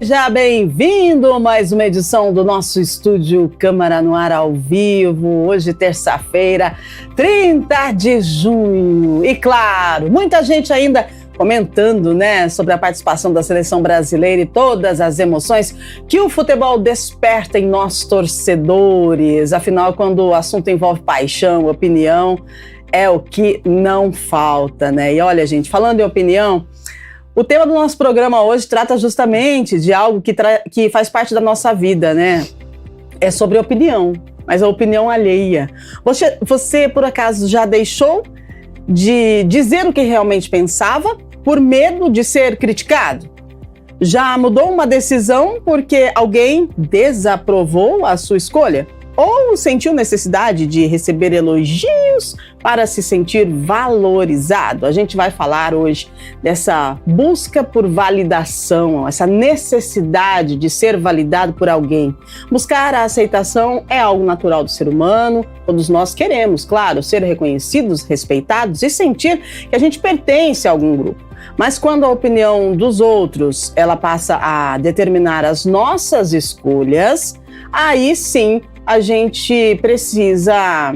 Já bem-vindo a mais uma edição do nosso Estúdio Câmara no Ar ao vivo, hoje terça-feira, 30 de junho. E claro, muita gente ainda comentando, sobre a participação da seleção brasileira e todas as emoções que o futebol desperta em nós torcedores. Afinal, quando o assunto envolve paixão, opinião, é o que não falta, E olha, gente, falando em opinião, o tema do nosso programa hoje trata justamente de algo que faz parte da nossa vida, É sobre opinião, mas a opinião alheia. Você, por acaso, já deixou de dizer o que realmente pensava por medo de ser criticado? Já mudou uma decisão porque alguém desaprovou a sua escolha? Ou sentiu necessidade de receber elogios para se sentir valorizado? A gente vai falar hoje dessa busca por validação, essa necessidade de ser validado por alguém. Buscar a aceitação é algo natural do ser humano. Todos nós queremos, claro, ser reconhecidos, respeitados e sentir que a gente pertence a algum grupo. Mas quando a opinião dos outros ela passa a determinar as nossas escolhas, aí sim a gente precisa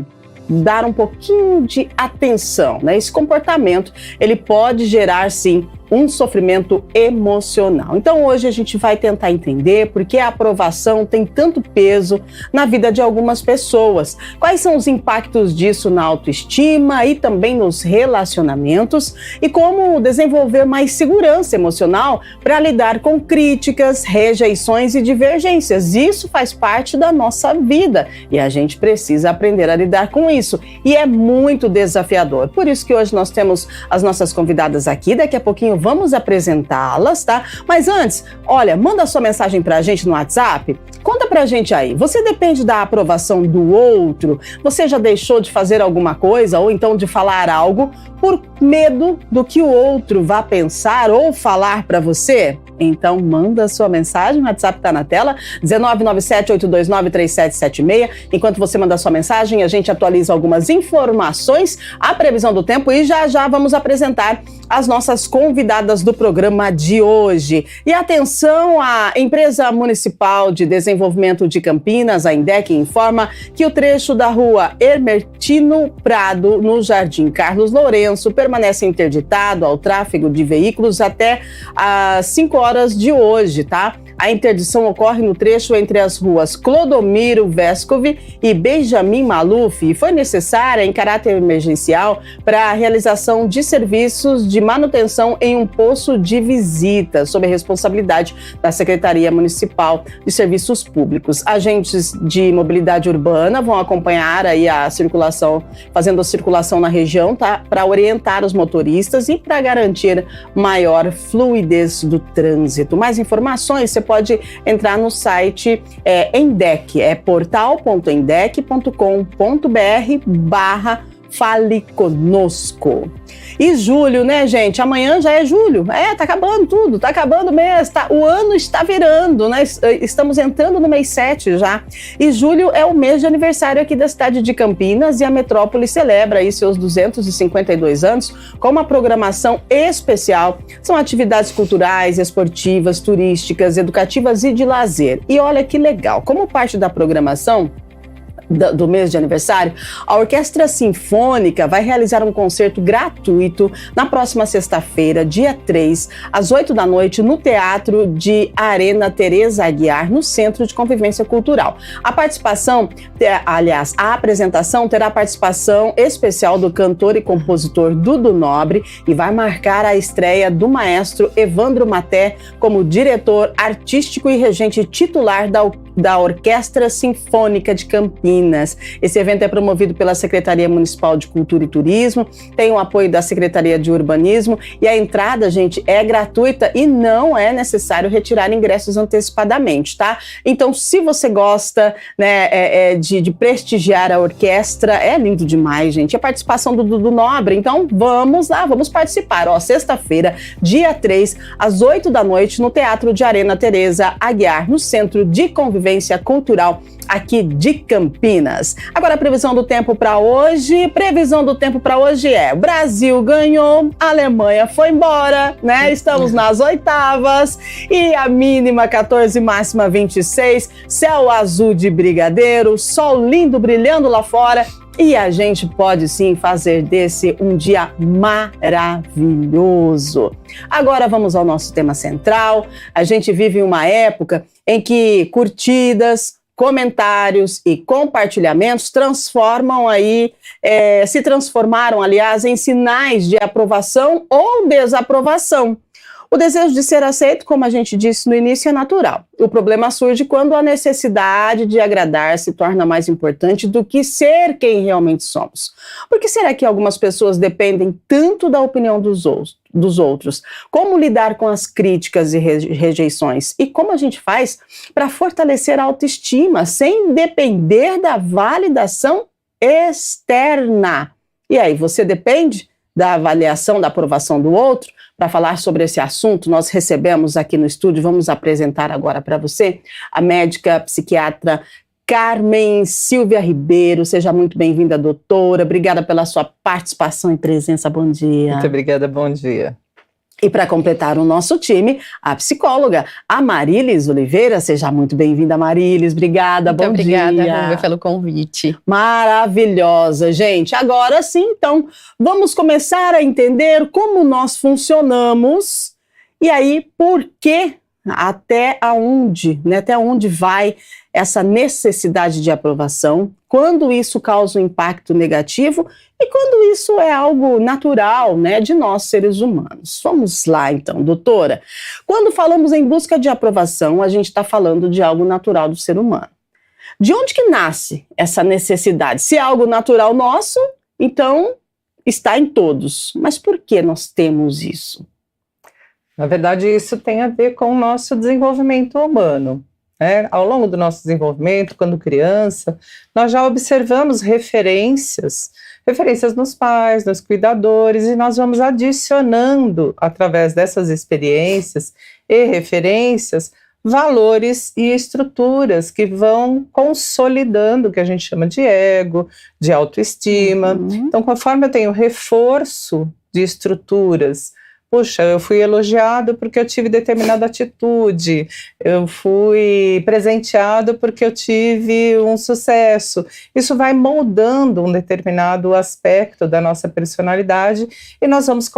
dar um pouquinho de atenção, Esse comportamento, ele pode gerar, sim, um sofrimento emocional. Então, hoje a gente vai tentar entender por que a aprovação tem tanto peso na vida de algumas pessoas. Quais são os impactos disso na autoestima e também nos relacionamentos e como desenvolver mais segurança emocional para lidar com críticas, rejeições e divergências. Isso faz parte da nossa vida e a gente precisa aprender a lidar com isso. E é muito desafiador. Por isso que hoje nós temos as nossas convidadas aqui. Daqui a pouquinho vamos apresentá-las, Mas antes, olha, manda sua mensagem pra gente no WhatsApp. Conta pra gente aí, você depende da aprovação do outro? Você já deixou de fazer alguma coisa ou então de falar algo por medo do que o outro vá pensar ou falar pra você? Então manda sua mensagem, o WhatsApp tá na tela, 19978293776. Enquanto você manda sua mensagem, a gente atualiza algumas informações, a previsão do tempo e já vamos apresentar as nossas convidadas do programa de hoje. E atenção, a Empresa Municipal de Desenvolvimento de Campinas, a INDEC, informa que o trecho da rua Hermertino Prado, no Jardim Carlos Lourenço, permanece interditado ao tráfego de veículos até às 5 horas de hoje, A interdição ocorre no trecho entre as ruas Clodomiro Vescov e Benjamin Maluf e foi necessária em caráter emergencial para a realização de serviços de manutenção em um poço de visita, sob a responsabilidade da Secretaria Municipal de Serviços Públicos. Agentes de mobilidade urbana vão acompanhar aí a circulação, fazendo a circulação na região, para orientar os motoristas e para garantir maior fluidez do trânsito. Mais informações, você pode entrar no site ENDEC, portal.endec.com.br/Fale Conosco. E julho, gente? Amanhã já é julho. Tá acabando tudo, tá acabando o mês, o ano está virando, Estamos entrando no mês 7 já. E julho é o mês de aniversário aqui da cidade de Campinas e a metrópole celebra aí seus 252 anos com uma programação especial. São atividades culturais, esportivas, turísticas, educativas e de lazer. E olha que legal, como parte da programação do mês de aniversário, a Orquestra Sinfônica vai realizar um concerto gratuito na próxima sexta-feira, dia 3, às 8 da noite, no Teatro de Arena Teresa Aguiar, no Centro de Convivência Cultural. A apresentação terá participação especial do cantor e compositor Dudu Nobre e vai marcar a estreia do maestro Evandro Maté como diretor artístico e regente titular da Orquestra Sinfônica de Campinas. Esse evento é promovido pela Secretaria Municipal de Cultura e Turismo, tem o apoio da Secretaria de Urbanismo e a entrada, gente, é gratuita e não é necessário retirar ingressos antecipadamente, Então, se você gosta, de prestigiar a orquestra, é lindo demais, gente. A participação do Dudu Nobre, então vamos lá, vamos participar. Sexta-feira, dia 3, às 8 da noite, no Teatro de Arena Teresa Aguiar, no Centro de Convivência vivência cultural aqui de Campinas. Agora a previsão do tempo para hoje. Previsão do tempo para hoje é: o Brasil ganhou, a Alemanha foi embora, né? Estamos nas oitavas e a mínima 14, máxima 26, céu azul de brigadeiro, sol lindo brilhando lá fora. E a gente pode sim fazer desse um dia maravilhoso. Agora vamos ao nosso tema central. A gente vive uma época em que curtidas, comentários e compartilhamentos se transformaram, aliás, em sinais de aprovação ou desaprovação. O desejo de ser aceito, como a gente disse no início, é natural. O problema surge quando a necessidade de agradar se torna mais importante do que ser quem realmente somos. Por que será que algumas pessoas dependem tanto da opinião dos outros? Como lidar com as críticas e rejeições? E como a gente faz para fortalecer a autoestima sem depender da validação externa? E aí, você depende da avaliação, da aprovação do outro? Para falar sobre esse assunto, nós recebemos aqui no estúdio, vamos apresentar agora para você, a médica psiquiatra Carmen Silvia Ribeiro. Seja muito bem-vinda, doutora. Obrigada pela sua participação e presença. Bom dia. Muito obrigada, bom dia. E para completar o nosso time, a psicóloga, a Marilis Oliveira. Seja muito bem-vinda, Marilis. Obrigada, bom dia. Muito obrigada, pelo convite. Maravilhosa, gente. Agora sim, então, vamos começar a entender como nós funcionamos e aí por que, até onde vai essa necessidade de aprovação, quando isso causa um impacto negativo e quando isso é algo natural, né, de nós seres humanos. Vamos lá então, doutora. Quando falamos em busca de aprovação, a gente está falando de algo natural do ser humano. De onde que nasce essa necessidade? Se é algo natural nosso, então está em todos. Mas por que nós temos isso? Na verdade, isso tem a ver com o nosso desenvolvimento humano. Ao longo do nosso desenvolvimento, quando criança, nós já observamos referências nos pais, nos cuidadores, e nós vamos adicionando, através dessas experiências e referências, valores e estruturas que vão consolidando o que a gente chama de ego, de autoestima. Então, conforme eu tenho reforço de estruturas, puxa, eu fui elogiado porque eu tive determinada atitude, eu fui presenteado porque eu tive um sucesso. Isso vai moldando um determinado aspecto da nossa personalidade e nós vamos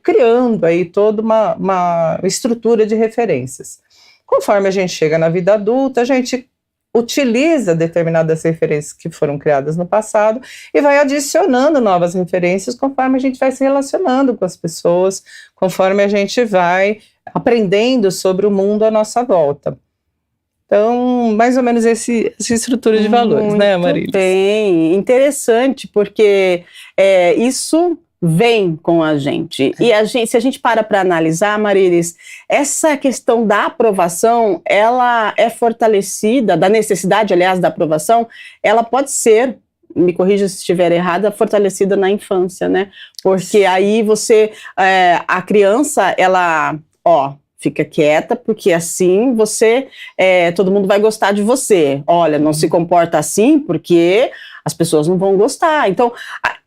criando aí toda uma estrutura de referências. Conforme a gente chega na vida adulta, a gente utiliza determinadas referências que foram criadas no passado e vai adicionando novas referências conforme a gente vai se relacionando com as pessoas, conforme a gente vai aprendendo sobre o mundo à nossa volta. Então, mais ou menos essa estrutura de valores, né, Marilis? Bem, interessante, porque isso vem com a gente. E se a gente para analisar, Marilis, essa questão da aprovação, ela é fortalecida, da necessidade, aliás, da aprovação, ela pode ser, me corrija se estiver errada, fortalecida na infância, né? Porque aí a criança, ela, fica quieta, porque assim todo mundo vai gostar de você. Olha, não se comporta assim, porque as pessoas não vão gostar. Então,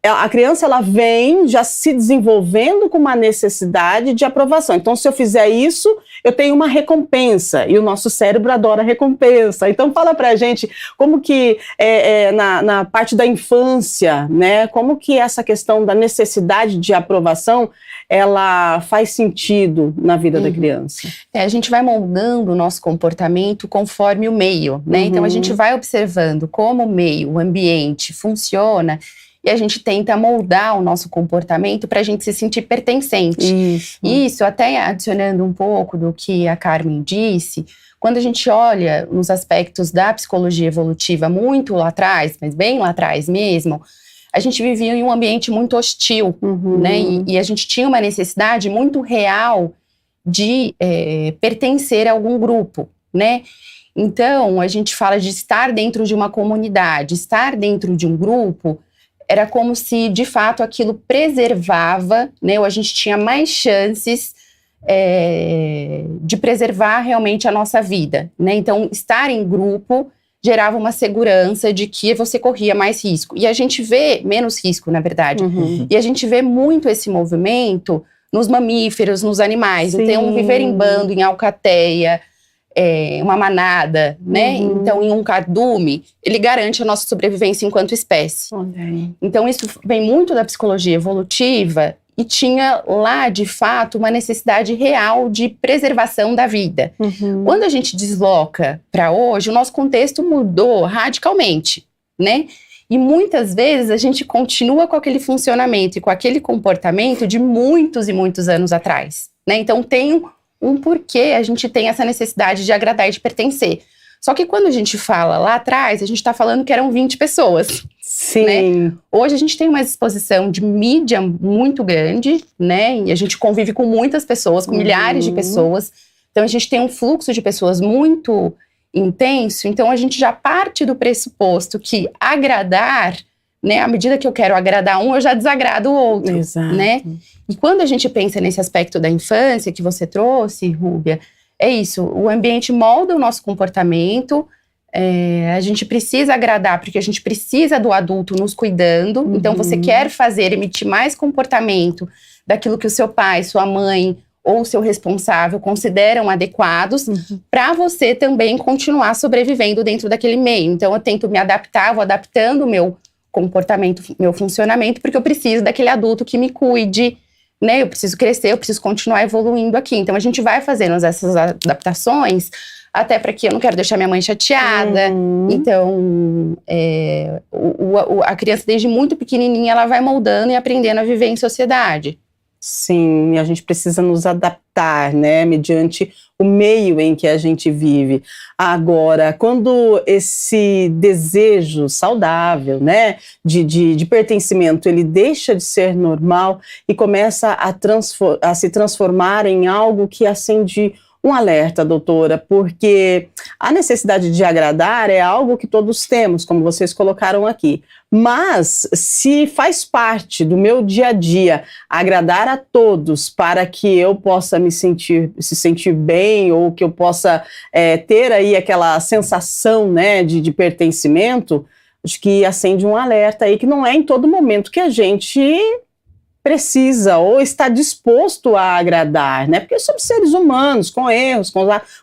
a criança, ela vem já se desenvolvendo com uma necessidade de aprovação. Então, se eu fizer isso, eu tenho uma recompensa, e o nosso cérebro adora recompensa. Então, fala pra gente como que, na parte da infância, né, como que essa questão da necessidade de aprovação, ela faz sentido na vida da criança. A gente vai moldando o nosso comportamento conforme o meio, né? Então, a gente vai observando como o meio, o ambiente funciona e a gente tenta moldar o nosso comportamento para a gente se sentir pertencente. Isso, até adicionando um pouco do que a Carmen disse, quando a gente olha nos aspectos da psicologia evolutiva muito lá atrás, mas bem lá atrás mesmo, a gente vivia em um ambiente muito hostil, né? E a gente tinha uma necessidade muito real de pertencer a algum grupo, né? Então, a gente fala de estar dentro de uma comunidade, estar dentro de um grupo, era como se, de fato, aquilo preservava, né? Ou a gente tinha mais chances de preservar realmente a nossa vida, né? Então, estar em grupo gerava uma segurança de que você corria mais risco. E a gente vê menos risco, na verdade. E a gente vê muito esse movimento nos mamíferos, nos animais. Sim. Então, viver em bando, em alcateia, uma manada, né? Então, em um cardume, ele garante a nossa sobrevivência enquanto espécie. Então, isso vem muito da psicologia evolutiva e tinha lá, de fato, uma necessidade real de preservação da vida. Quando a gente desloca para hoje, o nosso contexto mudou radicalmente, né? E muitas vezes a gente continua com aquele funcionamento e com aquele comportamento de muitos e muitos anos atrás, né? Então tem um porquê a gente tem essa necessidade de agradar e de pertencer. Só que quando a gente fala lá atrás, a gente está falando que eram 20 pessoas. Sim. Né? Hoje a gente tem uma exposição de mídia muito grande, né? E a gente convive com muitas pessoas, com milhares de pessoas. Então a gente tem um fluxo de pessoas muito intenso. Então a gente já parte do pressuposto que agradar, né? À medida que eu quero agradar um, eu já desagrado o outro. Exato. Né? E quando a gente pensa nesse aspecto da infância que você trouxe, Rúbia, é isso. O ambiente molda o nosso comportamento. A gente precisa agradar, porque a gente precisa do adulto nos cuidando. Então, você quer emitir mais comportamento daquilo que o seu pai, sua mãe ou o seu responsável consideram adequados, para você também continuar sobrevivendo dentro daquele meio. Então, eu tento me adaptar, vou adaptando o meu comportamento, meu funcionamento, porque eu preciso daquele adulto que me cuide, né? Eu preciso crescer, eu preciso continuar evoluindo aqui. Então, a gente vai fazendo essas adaptações, até para que eu não quero deixar minha mãe chateada. Então, a criança, desde muito pequenininha, ela vai moldando e aprendendo a viver em sociedade. Sim, a gente precisa nos adaptar, né, mediante o meio em que a gente vive. Agora, quando esse desejo saudável, né, de pertencimento, ele deixa de ser normal e começa a se transformar em algo que acende um alerta, doutora, porque a necessidade de agradar é algo que todos temos, como vocês colocaram aqui. Mas se faz parte do meu dia a dia agradar a todos para que eu possa se sentir bem, ou que eu possa ter aí aquela sensação, né, de pertencimento, acho que acende um alerta aí que não é em todo momento que a gente precisa ou está disposto a agradar, né? Porque somos seres humanos, com erros,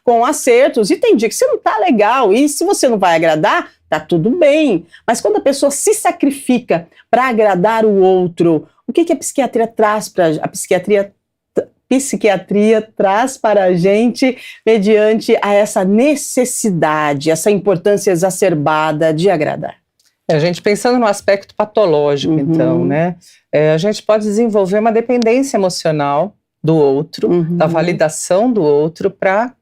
com acertos, e tem dia que você não tá legal, e se você não vai agradar, tá tudo bem. Mas quando a pessoa se sacrifica para agradar o outro, o que a psiquiatria traz para a psiquiatria traz para a gente mediante a essa necessidade, essa importância exacerbada de agradar? A gente pensando no aspecto patológico, então, né? A gente pode desenvolver uma dependência emocional do outro, da validação do outro, para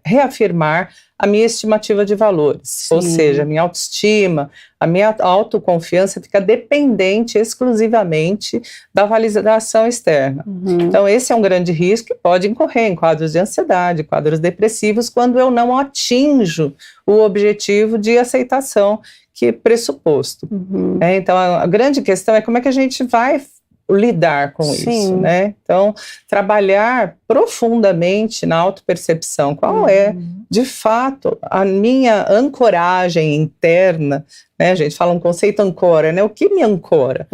reafirmar a minha estimativa de valores. Sim. Ou seja, a minha autoestima, a minha autoconfiança fica dependente exclusivamente da validação externa. Então, esse é um grande risco que pode incorrer em quadros de ansiedade, quadros depressivos, quando eu não atinjo o objetivo de aceitação que é pressuposto. Então, a grande questão é como é que a gente vai lidar com isso, né? Então, trabalhar profundamente na autopercepção. Qual é, de fato, a minha ancoragem interna, né? A gente fala um conceito ancora, né? O que me ancora?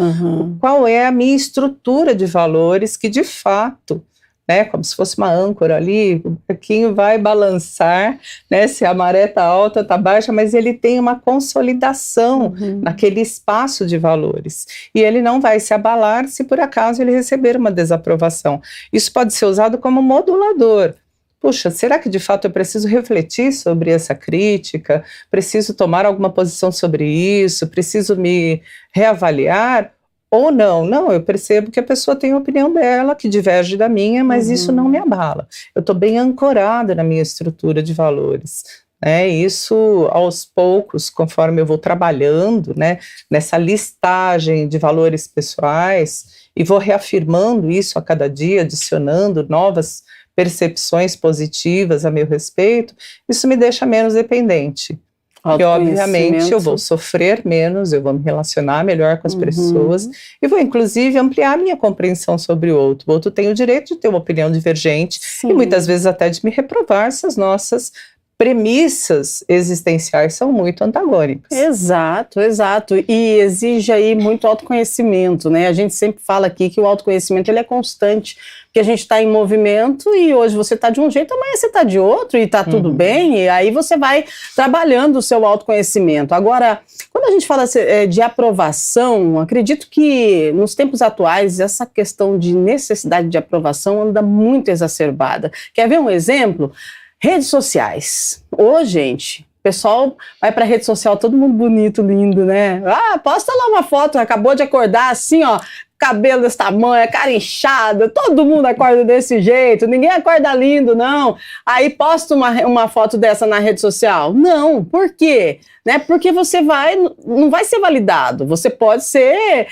Qual é a minha estrutura de valores que, de fato, né, como se fosse uma âncora ali, o barquinho vai balançar, né, se a maré está alta, está baixa, mas ele tem uma consolidação naquele espaço de valores. E ele não vai se abalar se por acaso ele receber uma desaprovação. Isso pode ser usado como modulador. Puxa, será que de fato eu preciso refletir sobre essa crítica? Preciso tomar alguma posição sobre isso? Preciso me reavaliar? Ou não, eu percebo que a pessoa tem a opinião dela, que diverge da minha, mas isso não me abala. Eu estou bem ancorada na minha estrutura de valores. Isso, aos poucos, conforme eu vou trabalhando, né, nessa listagem de valores pessoais, e vou reafirmando isso a cada dia, adicionando novas percepções positivas a meu respeito, isso me deixa menos dependente. E obviamente eu vou sofrer menos, eu vou me relacionar melhor com as pessoas e vou inclusive ampliar a minha compreensão sobre o outro. O outro tem o direito de ter uma opinião divergente e muitas vezes até de me reprovar se as nossas premissas existenciais são muito antagônicas. Exato, exato. E exige aí muito autoconhecimento, né? A gente sempre fala aqui que o autoconhecimento ele é constante, porque a gente está em movimento e hoje você está de um jeito, amanhã você está de outro e está tudo bem, e aí você vai trabalhando o seu autoconhecimento. Agora, quando a gente fala de aprovação, acredito que nos tempos atuais essa questão de necessidade de aprovação anda muito exacerbada. Quer ver um exemplo? Redes sociais. Ô, gente, o pessoal vai pra rede social, todo mundo bonito, lindo, né? Ah, posta lá uma foto, acabou de acordar assim, ó, cabelo desse tamanho, cara inchada, todo mundo acorda desse jeito, ninguém acorda lindo, não. Aí posta uma foto dessa na rede social. Não, por quê? Né? Porque você não vai ser validado, você pode ser,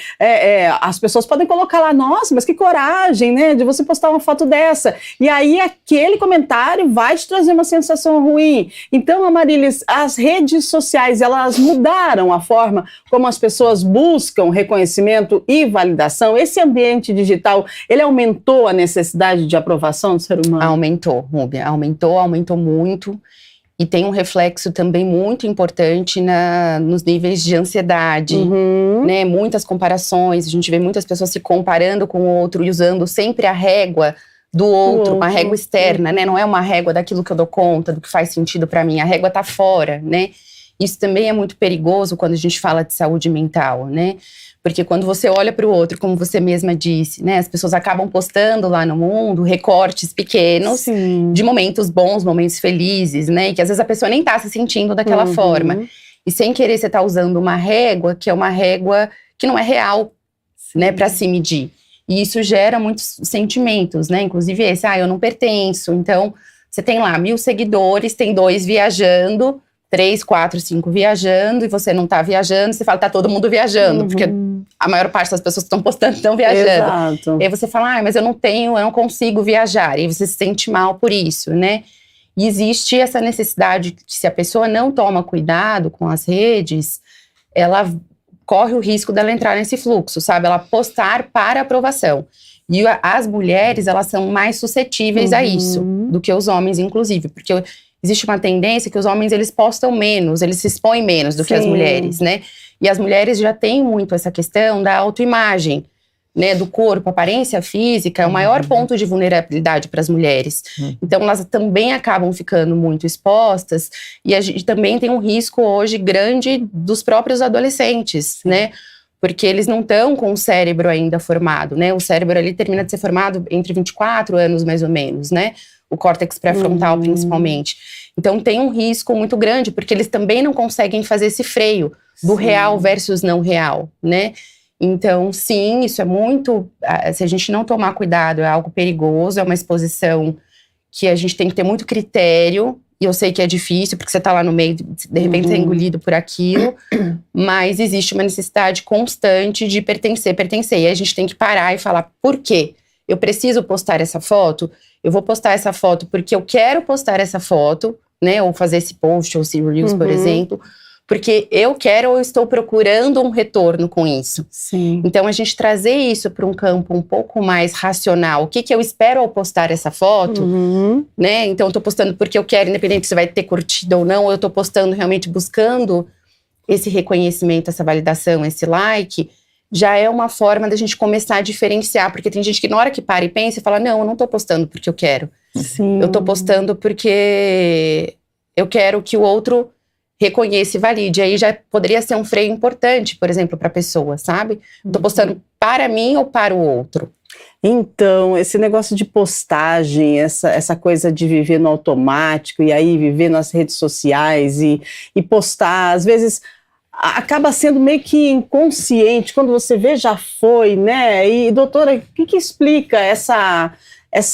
as pessoas podem colocar lá, nossa, mas que coragem, né, de você postar uma foto dessa, e aí aquele comentário vai te trazer uma sensação ruim. Então, Amarilis, as redes sociais, elas mudaram a forma como as pessoas buscam reconhecimento e validação. Esse ambiente digital, ele aumentou a necessidade de aprovação do ser humano? Aumentou, Rúbia, aumentou muito. E tem um reflexo também muito importante nos níveis de ansiedade, né? Muitas comparações, a gente vê muitas pessoas se comparando com o outro e usando sempre a régua do outro, uma régua externa, né? Não é uma régua daquilo que eu dou conta, do que faz sentido para mim, a régua tá fora, né? Isso também é muito perigoso quando a gente fala de saúde mental, né? Porque quando você olha para o outro, como você mesma disse, né? As pessoas acabam postando lá no mundo recortes pequenos de momentos bons, momentos felizes, né? E que às vezes a pessoa nem tá se sentindo daquela forma. E sem querer você tá usando uma régua, que é uma régua que não é real, né? Para se medir. E isso gera muitos sentimentos, né? Inclusive esse, eu não pertenço. Então, você tem lá 1.000 seguidores, tem 2 viajando, 3, 4, 5 viajando, e você não tá viajando, você fala, tá todo mundo viajando, porque a maior parte das pessoas que estão postando estão viajando. Exato. E aí você fala, mas eu não consigo viajar, e aí você se sente mal por isso, né? E existe essa necessidade que se a pessoa não toma cuidado com as redes, ela corre o risco dela entrar nesse fluxo, sabe? Ela postar para aprovação. E as mulheres, elas são mais suscetíveis a isso, do que os homens, inclusive, porque existe uma tendência que os homens, eles postam menos, eles se expõem menos do que as mulheres, né? E as mulheres já têm muito essa questão da autoimagem, né? Do corpo, aparência física, é o maior ponto de vulnerabilidade para as mulheres. Então, elas também acabam ficando muito expostas, e a gente também tem um risco hoje grande dos próprios adolescentes, né? Porque eles não estão com o cérebro ainda formado, né? O cérebro ali termina de ser formado entre 24 anos, mais ou menos, né? O córtex pré-frontal, principalmente. Então, tem um risco muito grande, porque eles também não conseguem fazer esse freio do real versus não real, né? Então, sim, isso é muito... Se a gente não tomar cuidado, é algo perigoso, é uma exposição que a gente tem que ter muito critério, e eu sei que é difícil, porque você tá lá no meio, de repente você é engolido por aquilo, mas existe uma necessidade constante de pertencer, e a gente tem que parar e falar, por quê? Eu preciso postar essa foto? Eu vou postar essa foto porque eu quero postar essa foto, né? Ou fazer esse post, ou esse Reels, por exemplo, porque eu quero ou eu estou procurando um retorno com isso. Então, a gente trazer isso para um campo um pouco mais racional. O que eu espero ao postar essa foto, né? Então, eu estou postando porque eu quero, independente se vai ter curtida ou não, ou eu estou postando realmente buscando esse reconhecimento, essa validação, esse like, já é uma forma da gente começar a diferenciar. Porque tem gente que na hora que para e pensa e fala, não, eu não tô postando porque eu quero. Eu tô postando porque eu quero que o outro reconheça e valide. Aí já poderia ser um freio importante, por exemplo, para a pessoa, sabe? Eu tô postando para mim ou para o outro? Então, esse negócio de postagem, essa coisa de viver no automático e aí viver nas redes sociais e postar, às vezes acaba sendo meio que inconsciente, quando você vê já foi, né? E doutora, o que explica essa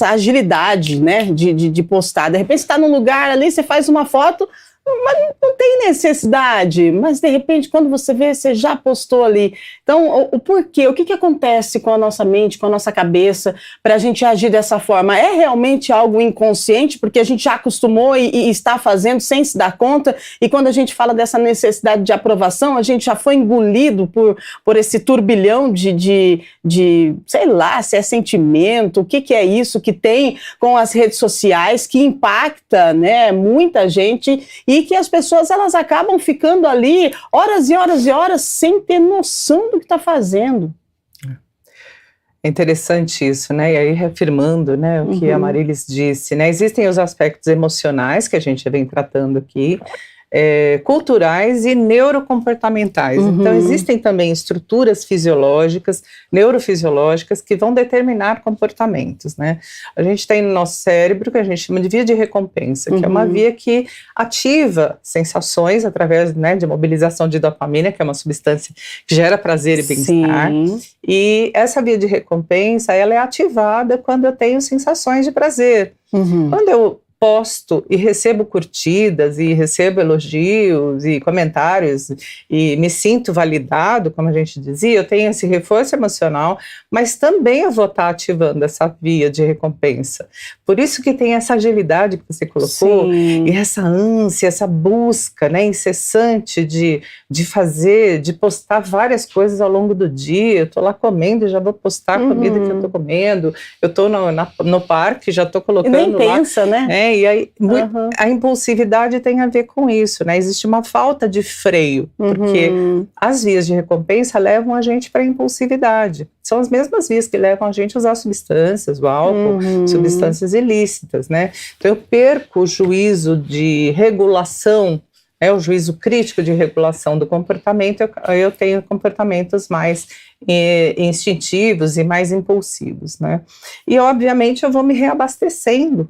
agilidade, né, de postar? De repente você está num lugar ali, você faz uma foto, Não tem necessidade, mas de repente quando você vê, você já postou ali. Então, o porquê, o que acontece com a nossa mente, com a nossa cabeça para a gente agir dessa forma? É realmente algo inconsciente, porque a gente já acostumou e está fazendo sem se dar conta, e quando a gente fala dessa necessidade de aprovação, a gente já foi engolido por esse turbilhão de sei lá, se é sentimento, o que é isso que tem com as redes sociais, que impacta, né, muita gente, e que as pessoas elas acabam ficando ali horas e horas e horas sem ter noção do que está fazendo. É interessante isso, né? E aí reafirmando, né, o que a Marilis disse, né? Existem os aspectos emocionais que a gente vem tratando aqui, culturais e neurocomportamentais. Então, existem também estruturas fisiológicas, neurofisiológicas, que vão determinar comportamentos, né? A gente tem no nosso cérebro que a gente chama de via de recompensa, que é uma via que ativa sensações através, né, de mobilização de dopamina, que é uma substância que gera prazer e bem-estar. E essa via de recompensa, ela é ativada quando eu tenho sensações de prazer. Quando eu posto e recebo curtidas e recebo elogios e comentários e me sinto validado, como a gente dizia, eu tenho esse reforço emocional, mas também eu vou estar ativando essa via de recompensa. Por isso que tem essa agilidade que você colocou, e essa ânsia, essa busca, né, incessante de fazer, de postar várias coisas ao longo do dia. Eu estou lá comendo e já vou postar a comida que eu estou comendo, eu estou no parque, já estou colocando e nem lá. pensa, né? E aí, a impulsividade tem a ver com isso, né? Existe uma falta de freio, porque as vias de recompensa levam a gente para a impulsividade. São as mesmas vias que levam a gente a usar substâncias, o álcool, substâncias ilícitas, né? Então eu perco o juízo de regulação, o juízo crítico de regulação do comportamento, eu tenho comportamentos mais instintivos e mais impulsivos, né? E obviamente eu vou me reabastecendo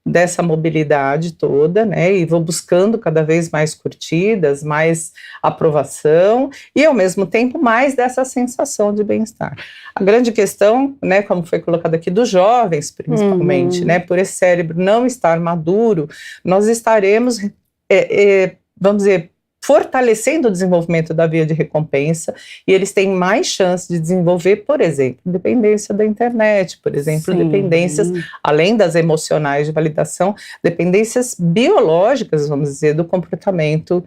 dessa mobilidade toda, né, e vou buscando cada vez mais curtidas, mais aprovação e ao mesmo tempo mais dessa sensação de bem-estar. A grande questão, né, como foi colocado aqui, dos jovens principalmente, né, por esse cérebro não estar maduro, nós estaremos, vamos dizer, fortalecendo o desenvolvimento da via de recompensa, e eles têm mais chance de desenvolver, por exemplo, dependência da internet, por exemplo, dependências, além das emocionais de validação, dependências biológicas, vamos dizer, do comportamento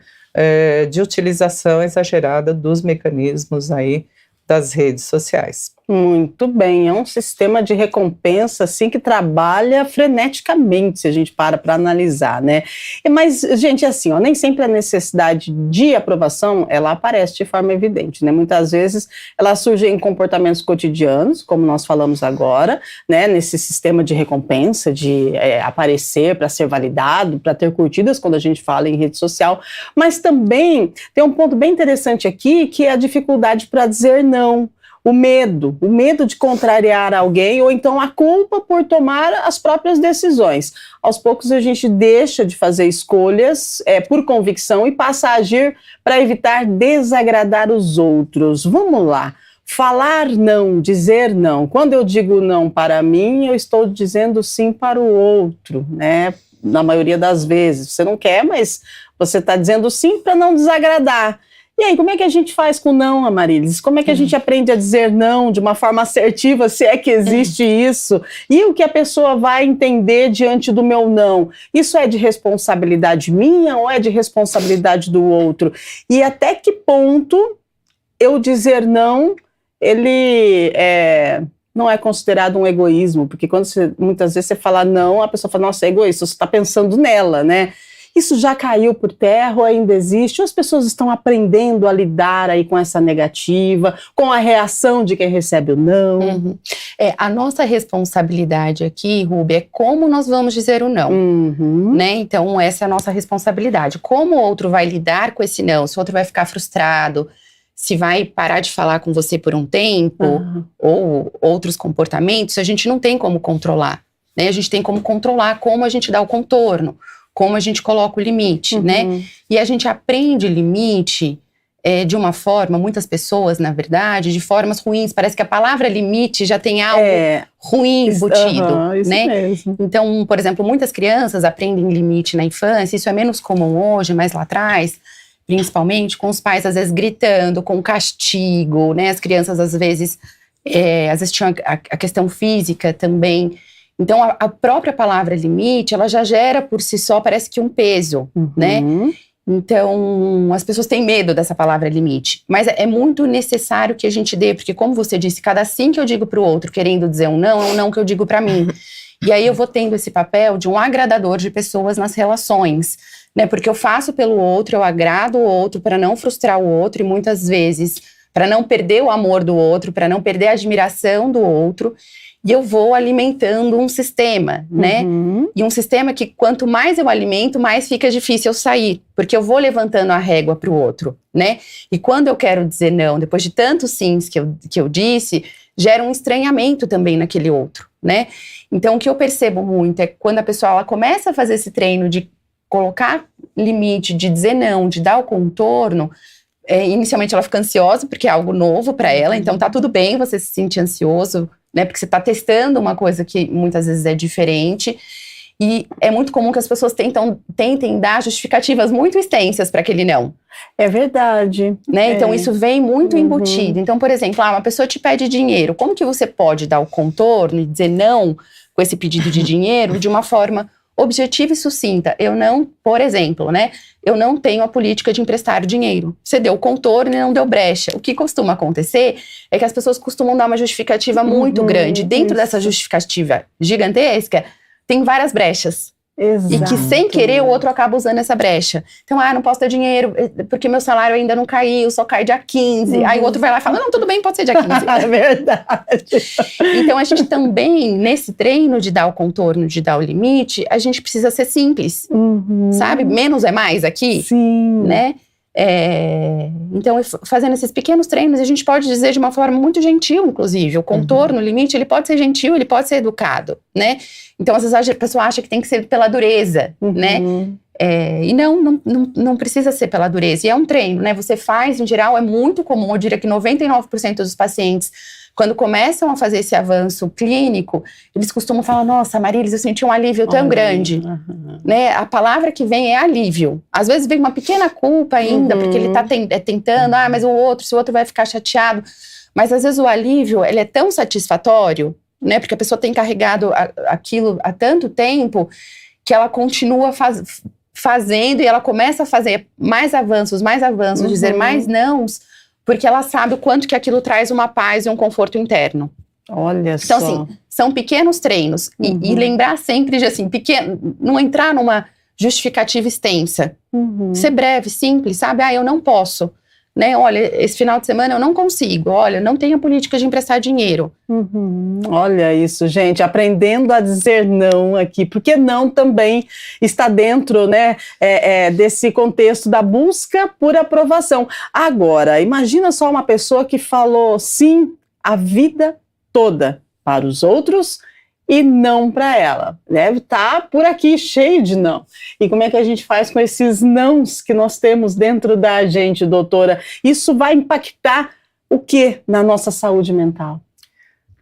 de utilização exagerada dos mecanismos aí das redes sociais. Muito bem, é um sistema de recompensa assim que trabalha freneticamente, se a gente para analisar, né? Mas, gente, assim, nem sempre a necessidade de aprovação, ela aparece de forma evidente, né? Muitas vezes ela surge em comportamentos cotidianos, como nós falamos agora, né? Nesse sistema de recompensa, de aparecer para ser validado, para ter curtidas quando a gente fala em rede social, mas também tem um ponto bem interessante aqui, que é a dificuldade para dizer não. O medo de contrariar alguém, ou então a culpa por tomar as próprias decisões. Aos poucos a gente deixa de fazer escolhas por convicção e passa a agir para evitar desagradar os outros. Vamos lá. Falar não, dizer não. Quando eu digo não para mim, eu estou dizendo sim para o outro, né? Na maioria das vezes. Você não quer, mas você está dizendo sim para não desagradar. E aí, como é que a gente faz com não, Amarilis? Como é que a gente aprende a dizer não de uma forma assertiva, se é que existe isso? E o que a pessoa vai entender diante do meu não? Isso é de responsabilidade minha ou é de responsabilidade do outro? E até que ponto eu dizer não, ele não é considerado um egoísmo? Porque quando muitas vezes você fala não, a pessoa fala, nossa, é egoísta, você está pensando nela, né? Isso já caiu por terra ou ainda existe? Ou as pessoas estão aprendendo a lidar aí com essa negativa, com a reação de quem recebe o não? A nossa responsabilidade aqui, Ruby, é como nós vamos dizer o não, né? Então essa é a nossa responsabilidade. Como o outro vai lidar com esse não? Se o outro vai ficar frustrado, se vai parar de falar com você por um tempo, ou outros comportamentos, a gente não tem como controlar, né? A gente tem como controlar como a gente dá o contorno, como a gente coloca o limite, né? E a gente aprende limite de uma forma, muitas pessoas, na verdade, de formas ruins. Parece que a palavra limite já tem algo ruim embutido, isso né? mesmo. Então, por exemplo, muitas crianças aprendem limite na infância, isso é menos comum hoje, mas lá atrás, principalmente com os pais às vezes gritando, com castigo, né? As crianças às vezes tinham a questão física também. Então, a própria palavra limite, ela já gera por si só, parece que um peso, né? Então, as pessoas têm medo dessa palavra limite. Mas é muito necessário que a gente dê, porque como você disse, cada sim que eu digo para o outro, querendo dizer um não, é um não que eu digo para mim. E aí eu vou tendo esse papel de um agradador de pessoas nas relações, né? Porque eu faço pelo outro, eu agrado o outro para não frustrar o outro, e muitas vezes para não perder o amor do outro, para não perder a admiração do outro. E eu vou alimentando um sistema, né? E um sistema que quanto mais eu alimento, mais fica difícil eu sair. Porque eu vou levantando a régua para o outro, né? E quando eu quero dizer não, depois de tantos sims que eu disse, gera um estranhamento também naquele outro, né? Então, o que eu percebo muito é que quando a pessoa ela começa a fazer esse treino de colocar limite, de dizer não, de dar o contorno, inicialmente ela fica ansiosa, porque é algo novo para ela, então tá tudo bem você se sentir ansioso, né, porque você está testando uma coisa que muitas vezes é diferente, e é muito comum que as pessoas tentem dar justificativas muito extensas para aquele não. É verdade. Né? Então isso vem muito embutido. Então, por exemplo, uma pessoa te pede dinheiro, como que você pode dar o contorno e dizer não com esse pedido de dinheiro de uma forma objetiva e sucinta? Eu não, por exemplo, né? Eu não tenho a política de emprestar dinheiro. Você deu contorno e não deu brecha. O que costuma acontecer é que as pessoas costumam dar uma justificativa muito grande. Dentro dessa justificativa gigantesca, tem várias brechas. Exato. E que sem querer o outro acaba usando essa brecha. Então, não posso ter dinheiro porque meu salário ainda não caiu, só cai dia 15. Aí o outro vai lá e fala, não, tudo bem, pode ser dia 15. É verdade. Então, a gente também, nesse treino de dar o contorno, de dar o limite, a gente precisa ser simples, sabe? Menos é mais aqui, Sim. Né? Então, fazendo esses pequenos treinos, a gente pode dizer de uma forma muito gentil, inclusive. O contorno, o limite, ele pode ser gentil, ele pode ser educado, né? Então, às vezes a pessoa acha que tem que ser pela dureza, né? E não precisa ser pela dureza. E é um treino, né? Você faz, em geral, é muito comum, eu diria que 99% dos pacientes, quando começam a fazer esse avanço clínico, eles costumam falar, nossa, Marilis, eu senti um alívio tão grande. Né? A palavra que vem é alívio. Às vezes vem uma pequena culpa ainda, porque ele está tentando, mas se o outro vai ficar chateado. Mas às vezes o alívio, ele é tão satisfatório, né? Porque a pessoa tem carregado aquilo há tanto tempo, que ela continua fazendo e ela começa a fazer mais avanços, dizer mais nãos, porque ela sabe o quanto que aquilo traz uma paz e um conforto interno. Olha então, só. Então, assim, são pequenos treinos. E lembrar sempre de, assim, não entrar numa justificativa extensa. Ser breve, simples, sabe? Eu não posso. Né? Olha, esse final de semana eu não consigo. Olha, não tenho política de emprestar dinheiro. Olha isso, gente, aprendendo a dizer não aqui, porque não também está dentro, né, desse contexto da busca por aprovação. Agora, imagina só uma pessoa que falou sim a vida toda para os outros e não para ela. Deve estar por aqui cheio de não. E como é que a gente faz com esses nãos que nós temos dentro da gente, doutora? Isso vai impactar o que na nossa saúde mental?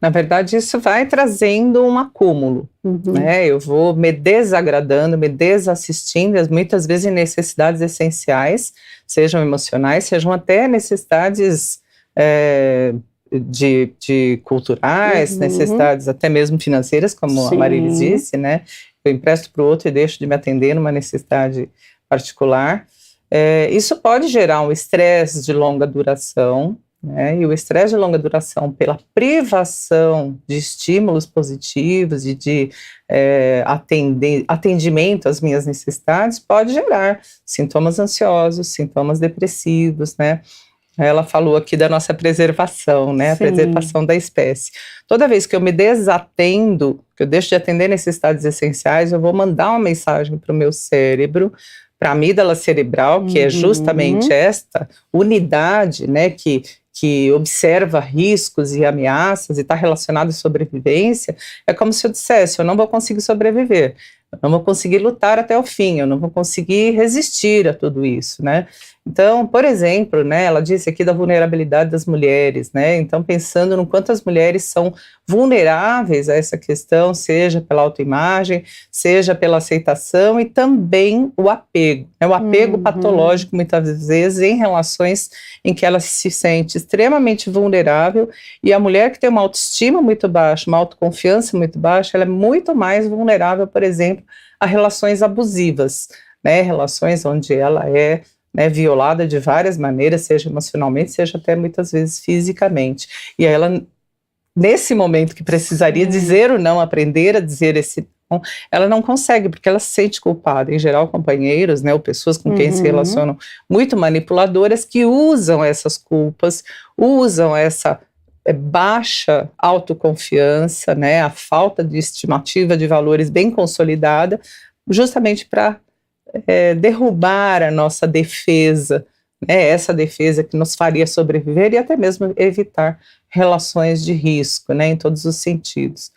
Na verdade, isso vai trazendo um acúmulo, né? Eu vou me desagradando, me desassistindo, muitas vezes em necessidades essenciais, sejam emocionais, sejam até necessidades de culturais, necessidades até mesmo financeiras, como a Marilis disse, né? Eu empresto para o outro e deixo de me atender numa necessidade particular. Isso pode gerar um estresse de longa duração, né? E o estresse de longa duração pela privação de estímulos positivos e de atendimento às minhas necessidades pode gerar sintomas ansiosos, sintomas depressivos, né? Ela falou aqui da nossa preservação, né? A preservação da espécie. Toda vez que eu me desatendo, que eu deixo de atender necessidades essenciais, eu vou mandar uma mensagem para o meu cérebro, para a amígdala cerebral, que é justamente esta unidade, né, que observa riscos e ameaças e está relacionada à sobrevivência. É como se eu dissesse, eu não vou conseguir sobreviver. eu não vou conseguir lutar até o fim, eu não vou conseguir resistir a tudo isso, né? Então, por exemplo, né, ela disse aqui da vulnerabilidade das mulheres, né? Então, pensando no quanto as mulheres são vulneráveis a essa questão, seja pela autoimagem, seja pela aceitação e também o apego, né? O apego patológico, muitas vezes, em relações em que ela se sente extremamente vulnerável, e a mulher que tem uma autoestima muito baixa, uma autoconfiança muito baixa, ela é muito mais vulnerável, por exemplo, a relações abusivas, né? Relações onde ela é, né, violada de várias maneiras, seja emocionalmente, seja até muitas vezes fisicamente. E aí ela, nesse momento que precisaria dizer o não, aprender a dizer esse não, ela não consegue, porque ela se sente culpada. Em geral, companheiros, né, ou pessoas com quem se relacionam muito manipuladoras, que usam essas culpas, usam essa baixa autoconfiança, né, a falta de estimativa de valores bem consolidada, justamente para derrubar a nossa defesa, né, essa defesa que nos faria sobreviver e até mesmo evitar relações de risco, né, em todos os sentidos.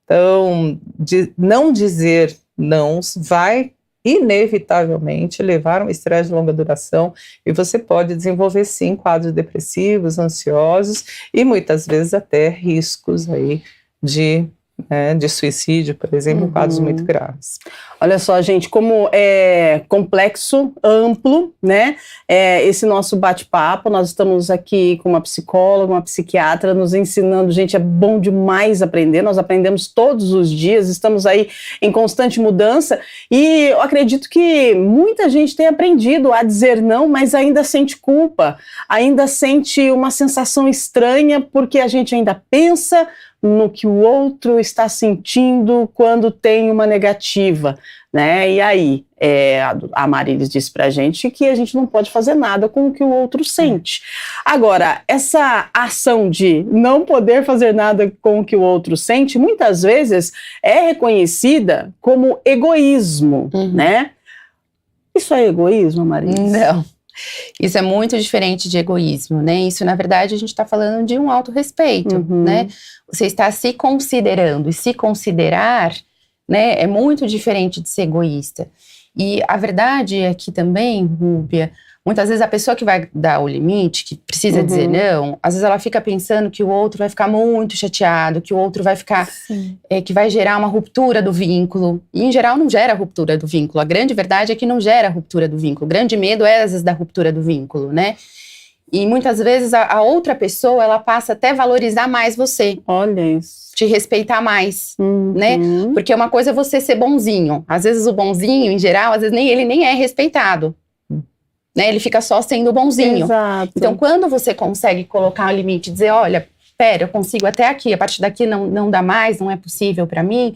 Então, não dizer não vai inevitavelmente levar a um estresse de longa duração, e você pode desenvolver sim quadros depressivos, ansiosos e muitas vezes até riscos aí de suicídio, por exemplo, quadros muito graves. Olha só, gente, como é complexo, amplo, né, esse nosso bate-papo. Nós estamos aqui com uma psicóloga, uma psiquiatra, nos ensinando. Gente, é bom demais aprender, nós aprendemos todos os dias, estamos aí em constante mudança, e eu acredito que muita gente tem aprendido a dizer não, mas ainda sente culpa, ainda sente uma sensação estranha, porque a gente ainda pensa no que o outro está sentindo quando tem uma negativa, né? E aí, a Marilis disse pra gente que a gente não pode fazer nada com o que o outro sente. Agora, essa ação de não poder fazer nada com o que o outro sente, muitas vezes é reconhecida como egoísmo, né? Isso é egoísmo, Marilis? Não. Isso é muito diferente de egoísmo, né? Isso, na verdade, a gente está falando de um autorrespeito, né? Você está se considerando, e se considerar, né, é muito diferente de ser egoísta. E a verdade é que também, Rúbia, muitas vezes a pessoa que vai dar o limite, que precisa dizer não, às vezes ela fica pensando que o outro vai ficar muito chateado, que o outro vai ficar, que vai gerar uma ruptura do vínculo. E em geral não gera ruptura do vínculo. A grande verdade é que não gera ruptura do vínculo. O grande medo é às vezes da ruptura do vínculo, né? E muitas vezes a outra pessoa, ela passa até a valorizar mais você. Olha isso. Te respeitar mais, né? Porque uma coisa é você ser bonzinho. Às vezes o bonzinho, em geral, às vezes ele nem é respeitado. Né, ele fica só sendo bonzinho. Exato. Então, quando você consegue colocar um limite, dizer, olha, pera, eu consigo até aqui, a partir daqui não dá mais, não é possível para mim.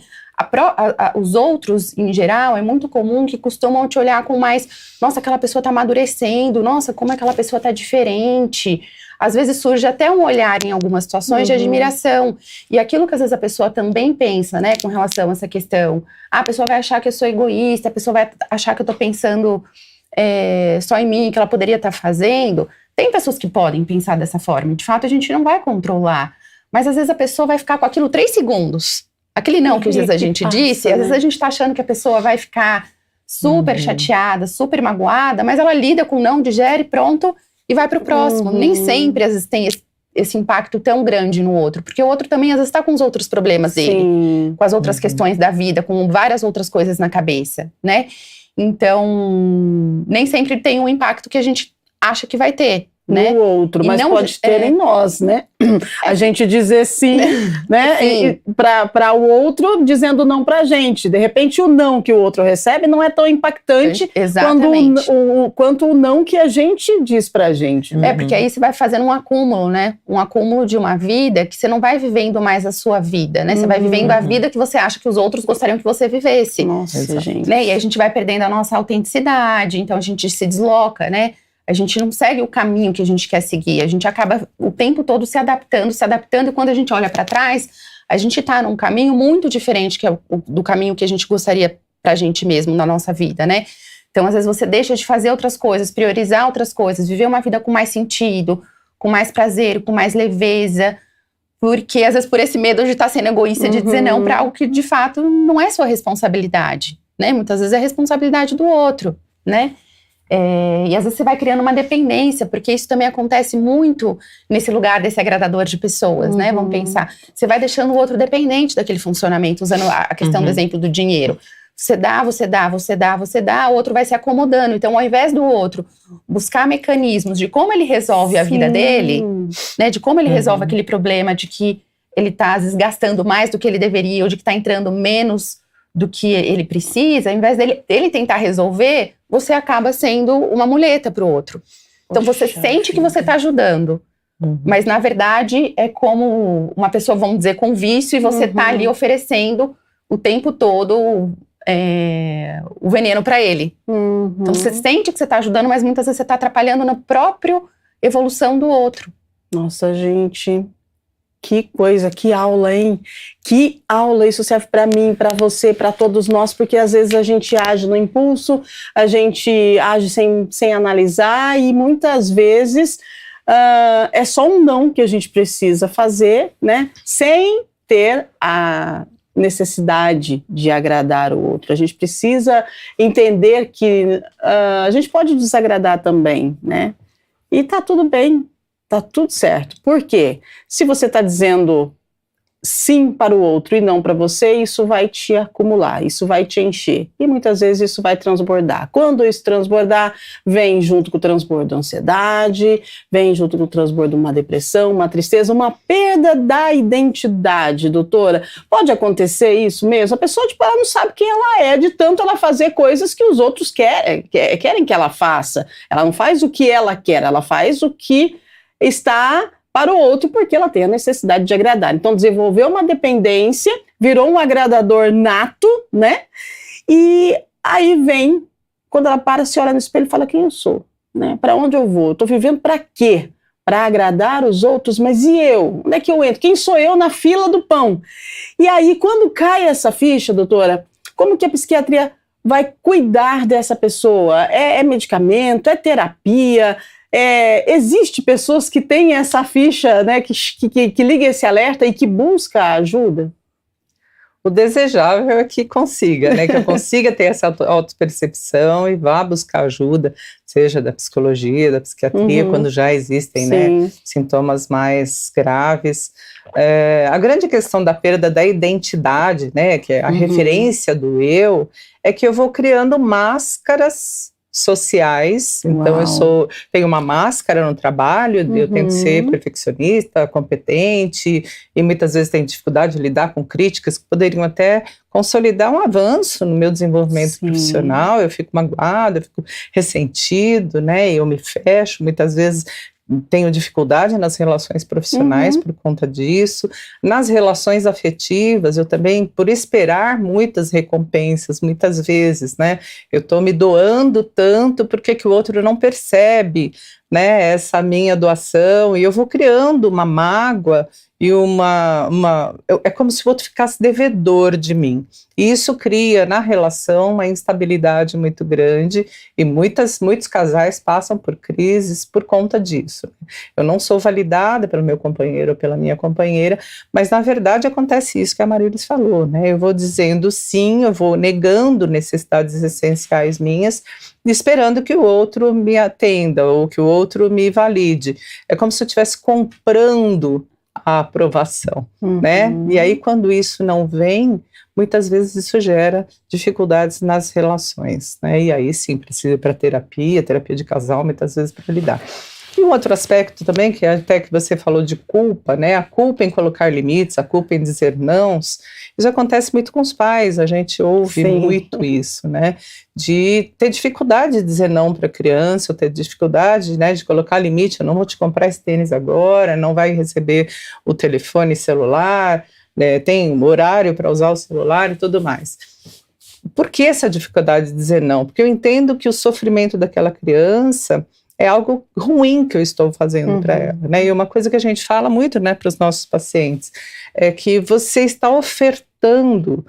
Os outros, em geral, é muito comum que costumam te olhar com mais, nossa, aquela pessoa tá amadurecendo, nossa, como aquela pessoa tá diferente. Às vezes surge até um olhar em algumas situações de admiração. E aquilo que às vezes a pessoa também pensa, né, com relação a essa questão. A pessoa vai achar que eu sou egoísta, a pessoa vai achar que eu tô pensando só em mim, que ela poderia estar fazendo. Tem pessoas que podem pensar dessa forma, de fato a gente não vai controlar, mas às vezes a pessoa vai ficar com aquilo 3 segundos, aquele não que às vezes a gente disse, às vezes a gente tá achando que a pessoa vai ficar super chateada, super magoada, mas ela lida com o não, digere, pronto, e vai pro próximo. Nem sempre às vezes tem esse impacto tão grande no outro, porque o outro também às vezes tá com os outros problemas dele, com as outras questões da vida, com várias outras coisas na cabeça, né? Então, nem sempre tem o impacto que a gente acha que vai ter, né? No outro, mas pode ter em nós, né? A gente dizer sim, né? Para o outro dizendo não pra gente. De repente, o não que o outro recebe não é tão impactante quanto o não que a gente diz pra gente. Porque aí você vai fazendo um acúmulo, né? Um acúmulo de uma vida que você não vai vivendo mais a sua vida, né? Você vai vivendo a vida que você acha que os outros gostariam que você vivesse. Nossa, gente. Né? E a gente vai perdendo a nossa autenticidade, então a gente se desloca, né? A gente não segue o caminho que a gente quer seguir, a gente acaba o tempo todo se adaptando, e quando a gente olha para trás, a gente está num caminho muito diferente que é do caminho que a gente gostaria pra gente mesmo na nossa vida, né? Então, às vezes você deixa de fazer outras coisas, priorizar outras coisas, viver uma vida com mais sentido, com mais prazer, com mais leveza, porque às vezes por esse medo de estar sendo egoísta, de dizer não pra algo que de fato não é sua responsabilidade, né? Muitas vezes é responsabilidade do outro, né? E às vezes você vai criando uma dependência, porque isso também acontece muito nesse lugar desse agradador de pessoas, né? Vamos pensar, você vai deixando o outro dependente daquele funcionamento, usando a questão do exemplo do dinheiro. Você dá, o outro vai se acomodando. Então, ao invés do outro buscar mecanismos de como ele resolve a vida dele, né? De como ele resolve aquele problema de que ele está às vezes gastando mais do que ele deveria, ou de que está entrando menos do que ele precisa, ao invés dele tentar resolver, você acaba sendo uma muleta para o outro. Então você sente que você está ajudando, mas na verdade é como uma pessoa, vamos dizer, com vício, e você está ali oferecendo o tempo todo o veneno para ele. Então você sente que você está ajudando, mas muitas vezes você está atrapalhando na própria evolução do outro. Nossa, gente... Que coisa, que aula, hein? Que aula, isso serve para mim, para você, para todos nós, porque às vezes a gente age no impulso, a gente age sem analisar, e muitas vezes é só um não que a gente precisa fazer, né? Sem ter a necessidade de agradar o outro. A gente precisa entender que a gente pode desagradar também, né? E tá tudo bem. Tá tudo certo. Por quê? Se você está dizendo sim para o outro e não para você, isso vai te acumular, isso vai te encher. E muitas vezes isso vai transbordar. Quando isso transbordar, vem junto com o transbordo ansiedade, vem junto com o transbordo uma depressão, uma tristeza, uma perda da identidade, doutora. Pode acontecer isso mesmo? A pessoa, tipo, ela não sabe quem ela é, de tanto ela fazer coisas que os outros querem que ela faça. Ela não faz o que ela quer, ela faz o que está para o outro, porque ela tem a necessidade de agradar. Então, desenvolveu uma dependência, virou um agradador nato, né? E aí vem, quando ela para, se olha no espelho e fala: quem eu sou? Né? Para onde eu vou? Estou vivendo para quê? Para agradar os outros, mas e eu? Onde é que eu entro? Quem sou eu na fila do pão? E aí, quando cai essa ficha, doutora, como que a psiquiatria vai cuidar dessa pessoa? É medicamento? É terapia? Existe pessoas que têm essa ficha, né, que liga esse alerta e que busca ajuda? O desejável é que consiga, né? Que eu consiga ter essa autopercepção e vá buscar ajuda, seja da psicologia, da psiquiatria, quando já existem, né, sintomas mais graves. A grande questão da perda da identidade, né, que é a referência do eu, é que eu vou criando máscaras sociais. Então eu tenho uma máscara no trabalho, eu tenho que ser perfeccionista, competente, e muitas vezes tenho dificuldade de lidar com críticas que poderiam até consolidar um avanço no meu desenvolvimento profissional. Eu fico magoada, eu fico ressentido, né, eu me fecho, muitas vezes tenho dificuldade nas relações profissionais por conta disso. Nas relações afetivas, eu também, por esperar muitas recompensas, muitas vezes, né, eu estou me doando tanto, porque que o outro não percebe, né, essa minha doação, e eu vou criando uma mágoa e é como se o outro ficasse devedor de mim. E isso cria na relação uma instabilidade muito grande, e muitos casais passam por crises por conta disso. Eu não sou validada pelo meu companheiro ou pela minha companheira, mas na verdade acontece isso que a Marilis falou, né? Eu vou dizendo sim, eu vou negando necessidades essenciais minhas, esperando que o outro me atenda ou que o outro me valide. É como se eu estivesse comprando a aprovação, né? E aí, quando isso não vem, muitas vezes isso gera dificuldades nas relações, né? E aí sim, precisa ir para terapia de casal, muitas vezes, para lidar. E um outro aspecto também, que até que você falou de culpa, né? A culpa em colocar limites, a culpa em dizer nãos, isso acontece muito com os pais, a gente ouve muito isso, né? De ter dificuldade de dizer não para a criança, ou ter dificuldade, né, de colocar limite: eu não vou te comprar esse tênis agora, não vai receber o telefone celular, né, tem horário para usar o celular e tudo mais. Por que essa dificuldade de dizer não? Porque eu entendo que o sofrimento daquela criança é algo ruim que eu estou fazendo para ela, né? E uma coisa que a gente fala muito, né, para os nossos pacientes, é que você está ofertando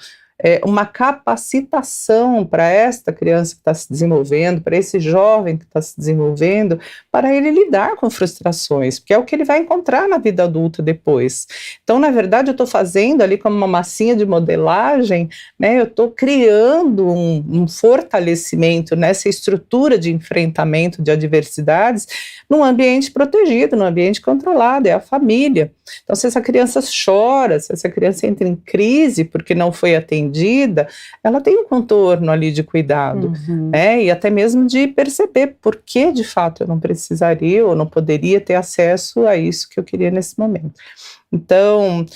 uma capacitação para esta criança que está se desenvolvendo, para esse jovem que está se desenvolvendo, para ele lidar com frustrações, porque é o que ele vai encontrar na vida adulta depois. Então, na verdade, eu estou fazendo ali como uma massinha de modelagem, né, eu estou criando um fortalecimento nessa estrutura de enfrentamento de adversidades num ambiente protegido, num ambiente controlado, é a família. Então, se essa criança chora, se essa criança entra em crise porque não foi atendida, ela tem um contorno ali de cuidado, né? E até mesmo de perceber por que de fato eu não precisaria ou não poderia ter acesso a isso que eu queria nesse momento. Então,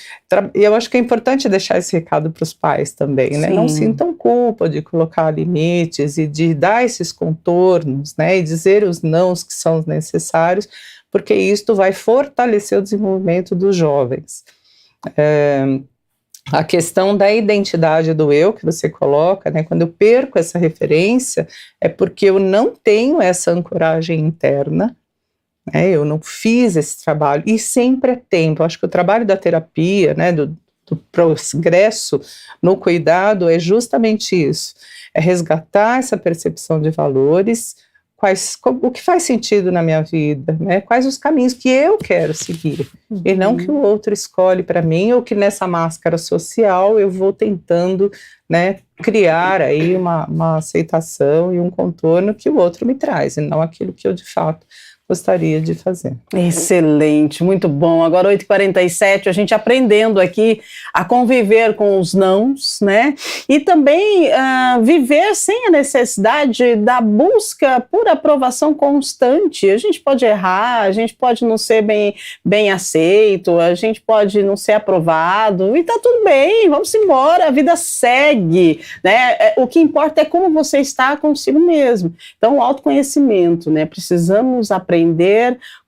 eu acho que é importante deixar esse recado para os pais também, né? Não sintam culpa de colocar limites e de dar esses contornos, né? E dizer os nãos que são necessários, porque isto vai fortalecer o desenvolvimento dos jovens. A questão da identidade do eu que você coloca, né, quando eu perco essa referência, é porque eu não tenho essa ancoragem interna, né, eu não fiz esse trabalho, e sempre é tempo. Eu acho que o trabalho da terapia, né, do progresso no cuidado é justamente isso, é resgatar essa percepção de valores, o que faz sentido na minha vida, né? Quais os caminhos que eu quero seguir, e não que o outro escolhe para mim, ou que nessa máscara social eu vou tentando, né, criar aí uma aceitação e um contorno que o outro me traz, e não aquilo que eu de fato gostaria de fazer. Excelente, muito bom. Agora 8h47, a gente aprendendo aqui a conviver com os nãos, né? E também viver sem a necessidade da busca por aprovação constante. A gente pode errar, a gente pode não ser bem aceito, a gente pode não ser aprovado, e tá tudo bem, vamos embora, a vida segue, né? O que importa é como você está consigo mesmo. Então, o autoconhecimento, né? Precisamos aprender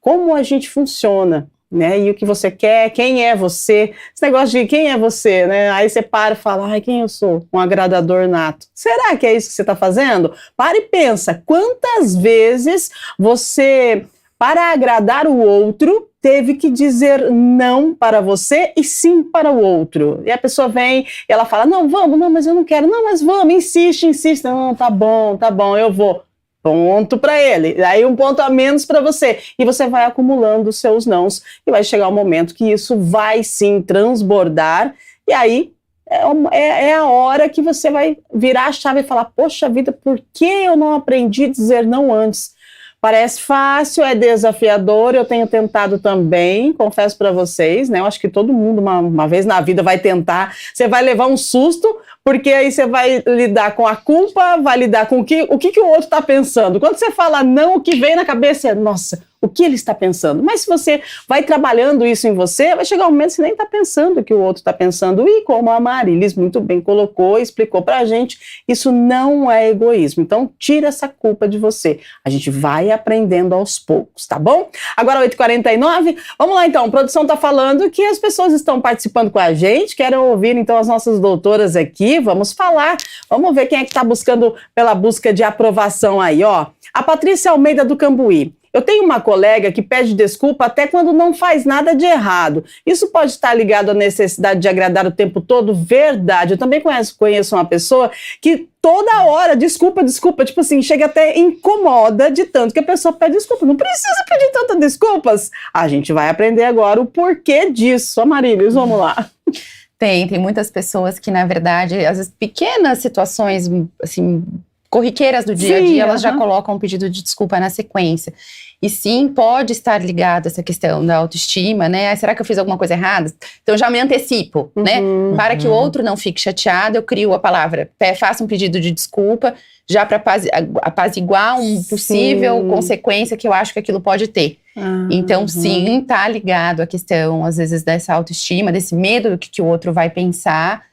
como a gente funciona, né? E o que você quer, quem é você. Esse negócio de quem é você, né? Aí você para e fala, ai, quem eu sou? Um agradador nato. Será que é isso que você está fazendo? Para e pensa, quantas vezes você, para agradar o outro, teve que dizer não para você e sim para o outro. E a pessoa vem, ela fala, não, vamos, não, mas eu não quero, não, mas vamos, insiste, não, tá bom, eu vou. Ponto para ele, aí um ponto a menos para você, e você vai acumulando os seus nãos, e vai chegar um momento que isso vai sim transbordar, e aí é a hora que você vai virar a chave e falar, poxa vida, por que eu não aprendi a dizer não antes? Parece fácil, é desafiador, eu tenho tentado também, confesso para vocês, né? Eu acho que todo mundo uma vez na vida vai tentar, você vai levar um susto, porque aí você vai lidar com a culpa, vai lidar com o que o outro está pensando. Quando você fala não, o que vem na cabeça é, nossa, o que ele está pensando? Mas se você vai trabalhando isso em você, vai chegar um momento que você nem está pensando o que o outro está pensando. E como a Marilis muito bem colocou, explicou pra gente, isso não é egoísmo. Então, tira essa culpa de você. A gente vai aprendendo aos poucos, tá bom? Agora 8h49, vamos lá então. A produção está falando que as pessoas estão participando com a gente, querem ouvir então as nossas doutoras aqui, vamos falar. Vamos ver quem é que está buscando pela busca de aprovação aí, ó. A Patrícia Almeida do Cambuí. Eu tenho uma colega que pede desculpa até quando não faz nada de errado. Isso pode estar ligado à necessidade de agradar o tempo todo? Verdade. Eu também conheço uma pessoa que toda hora, desculpa, tipo assim, chega até incomoda de tanto que a pessoa pede desculpa. Não precisa pedir tantas desculpas. A gente vai aprender agora o porquê disso. Marilis, vamos lá. Tem muitas pessoas que, na verdade, às vezes pequenas situações, assim, corriqueiras do dia a dia, elas já colocam um pedido de desculpa na sequência. E sim, pode estar ligado essa questão da autoestima, né? Será que eu fiz alguma coisa errada? Então eu já me antecipo, né? Para que o outro não fique chateado, eu crio a palavra, faço um pedido de desculpa, já para apaziguar uma possível consequência que eu acho que aquilo pode ter. Então, sim, tá ligado à questão, às vezes, dessa autoestima, desse medo do que o outro vai pensar.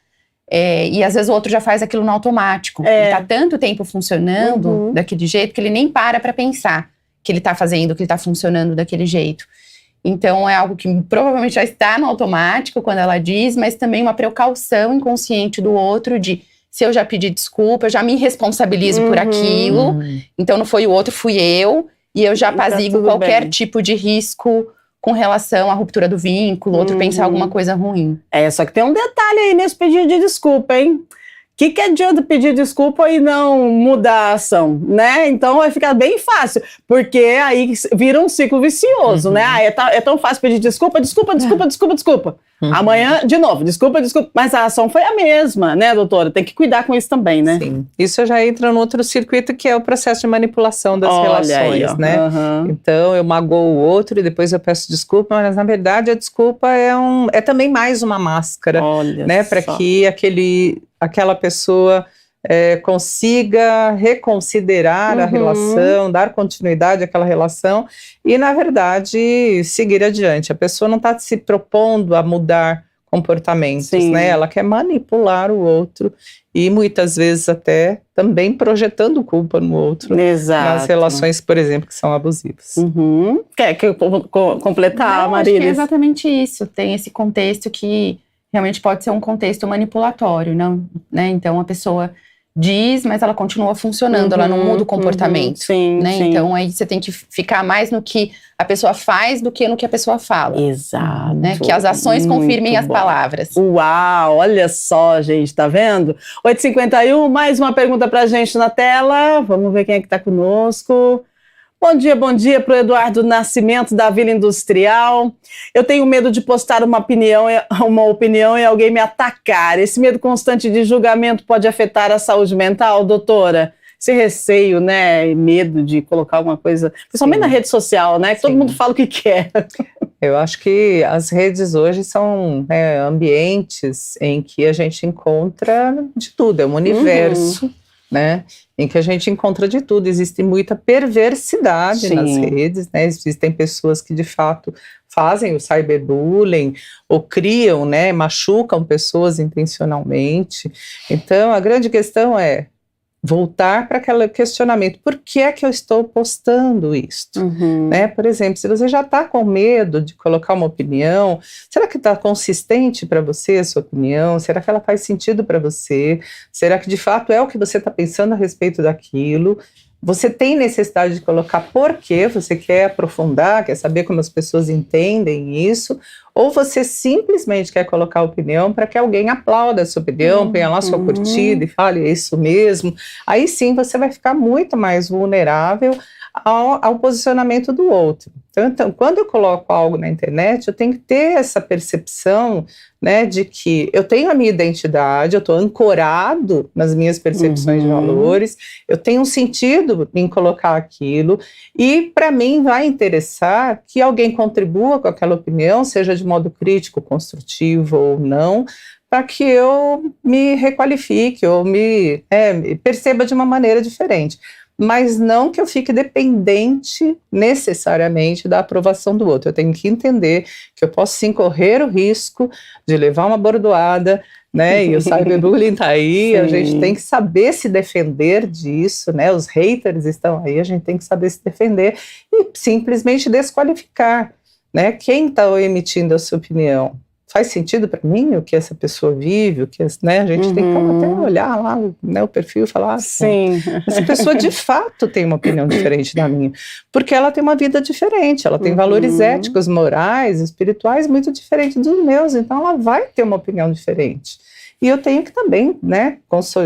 E às vezes o outro já faz aquilo no automático. Ele tá tanto tempo funcionando daquele jeito que ele nem para pensar que ele tá fazendo, que ele tá funcionando daquele jeito. Então é algo que provavelmente já está no automático quando ela diz, mas também uma precaução inconsciente do outro de, se eu já pedi desculpa, eu já me responsabilizo por aquilo, então não foi o outro, fui eu, e eu já apazigo qualquer tipo de risco com relação à ruptura do vínculo, outro pensar alguma coisa ruim. Só que tem um detalhe aí nesse pedido de desculpa, hein? que adianta pedir desculpa e não mudar a ação, né? Então vai ficar bem fácil, porque aí vira um ciclo vicioso, né? É tão fácil pedir desculpa. Amanhã, de novo, desculpa. Mas a ação foi a mesma, né, doutora? Tem que cuidar com isso também, né? Sim. Isso já entra no outro circuito, que é o processo de manipulação das relações, aí, né? Então, eu magoo o outro e depois eu peço desculpa, mas na verdade a desculpa é também mais uma máscara, né? Para que aquela pessoa consiga reconsiderar a relação, dar continuidade àquela relação e, na verdade, seguir adiante. A pessoa não está se propondo a mudar comportamentos, né? Ela quer manipular o outro e muitas vezes até também projetando culpa no outro. Exato. Nas relações, por exemplo, que são abusivas. Quer completar, Marília? Acho que é exatamente isso. Tem esse contexto que realmente pode ser um contexto manipulatório, não, né? Então a pessoa diz, mas ela continua funcionando, ela não muda o comportamento, né? Então aí você tem que ficar mais no que a pessoa faz do que no que a pessoa fala. Exato. Né? Que as ações confirmem as palavras. Uau, olha só, gente, tá vendo? 8h51, mais uma pergunta pra gente na tela. Vamos ver quem é que tá conosco. Bom dia para o Eduardo Nascimento, da Vila Industrial. Eu tenho medo de postar uma opinião e alguém me atacar. Esse medo constante de julgamento pode afetar a saúde mental, doutora? Esse receio, né, e medo de colocar alguma coisa, principalmente na rede social, né, que todo mundo fala o que quer. Eu acho que as redes hoje são ambientes em que a gente encontra de tudo, é um universo, né, em que a gente encontra de tudo. Existe muita perversidade nas redes, né? Existem pessoas que de fato fazem o cyberbullying ou criam, né, machucam pessoas intencionalmente. Então a grande questão é voltar para aquele questionamento: por que é que eu estou postando isto? Né? Por exemplo, se você já está com medo de colocar uma opinião, será que está consistente para você a sua opinião? Será que ela faz sentido para você? Será que de fato é o que você está pensando a respeito daquilo? Você tem necessidade de colocar por quê? Você quer aprofundar, quer saber como as pessoas entendem isso? Ou você simplesmente quer colocar opinião para que alguém aplauda a sua opinião, ponha lá sua curtida e fale: é isso mesmo? Aí sim você vai ficar muito mais vulnerável ao posicionamento do outro. Então, quando eu coloco algo na internet, eu tenho que ter essa percepção, né, de que eu tenho a minha identidade, eu estou ancorado nas minhas percepções de valores, eu tenho um sentido em colocar aquilo, e para mim vai interessar que alguém contribua com aquela opinião, seja de modo crítico, construtivo ou não, para que eu me requalifique ou me perceba de uma maneira diferente. Mas não que eu fique dependente necessariamente da aprovação do outro. Eu tenho que entender que eu posso sim correr o risco de levar uma bordoada, né? E o cyberbullying está aí, a gente tem que saber se defender disso, né? Os haters estão aí, a gente tem que saber se defender e simplesmente desqualificar, né? Quem está emitindo a sua opinião? Faz sentido para mim o que essa pessoa vive, o que, né, a gente tem que até olhar lá, né, o perfil e falar: essa pessoa de fato tem uma opinião diferente da minha, porque ela tem uma vida diferente, ela tem valores éticos, morais, espirituais muito diferentes dos meus, então ela vai ter uma opinião diferente. E eu tenho que também, né,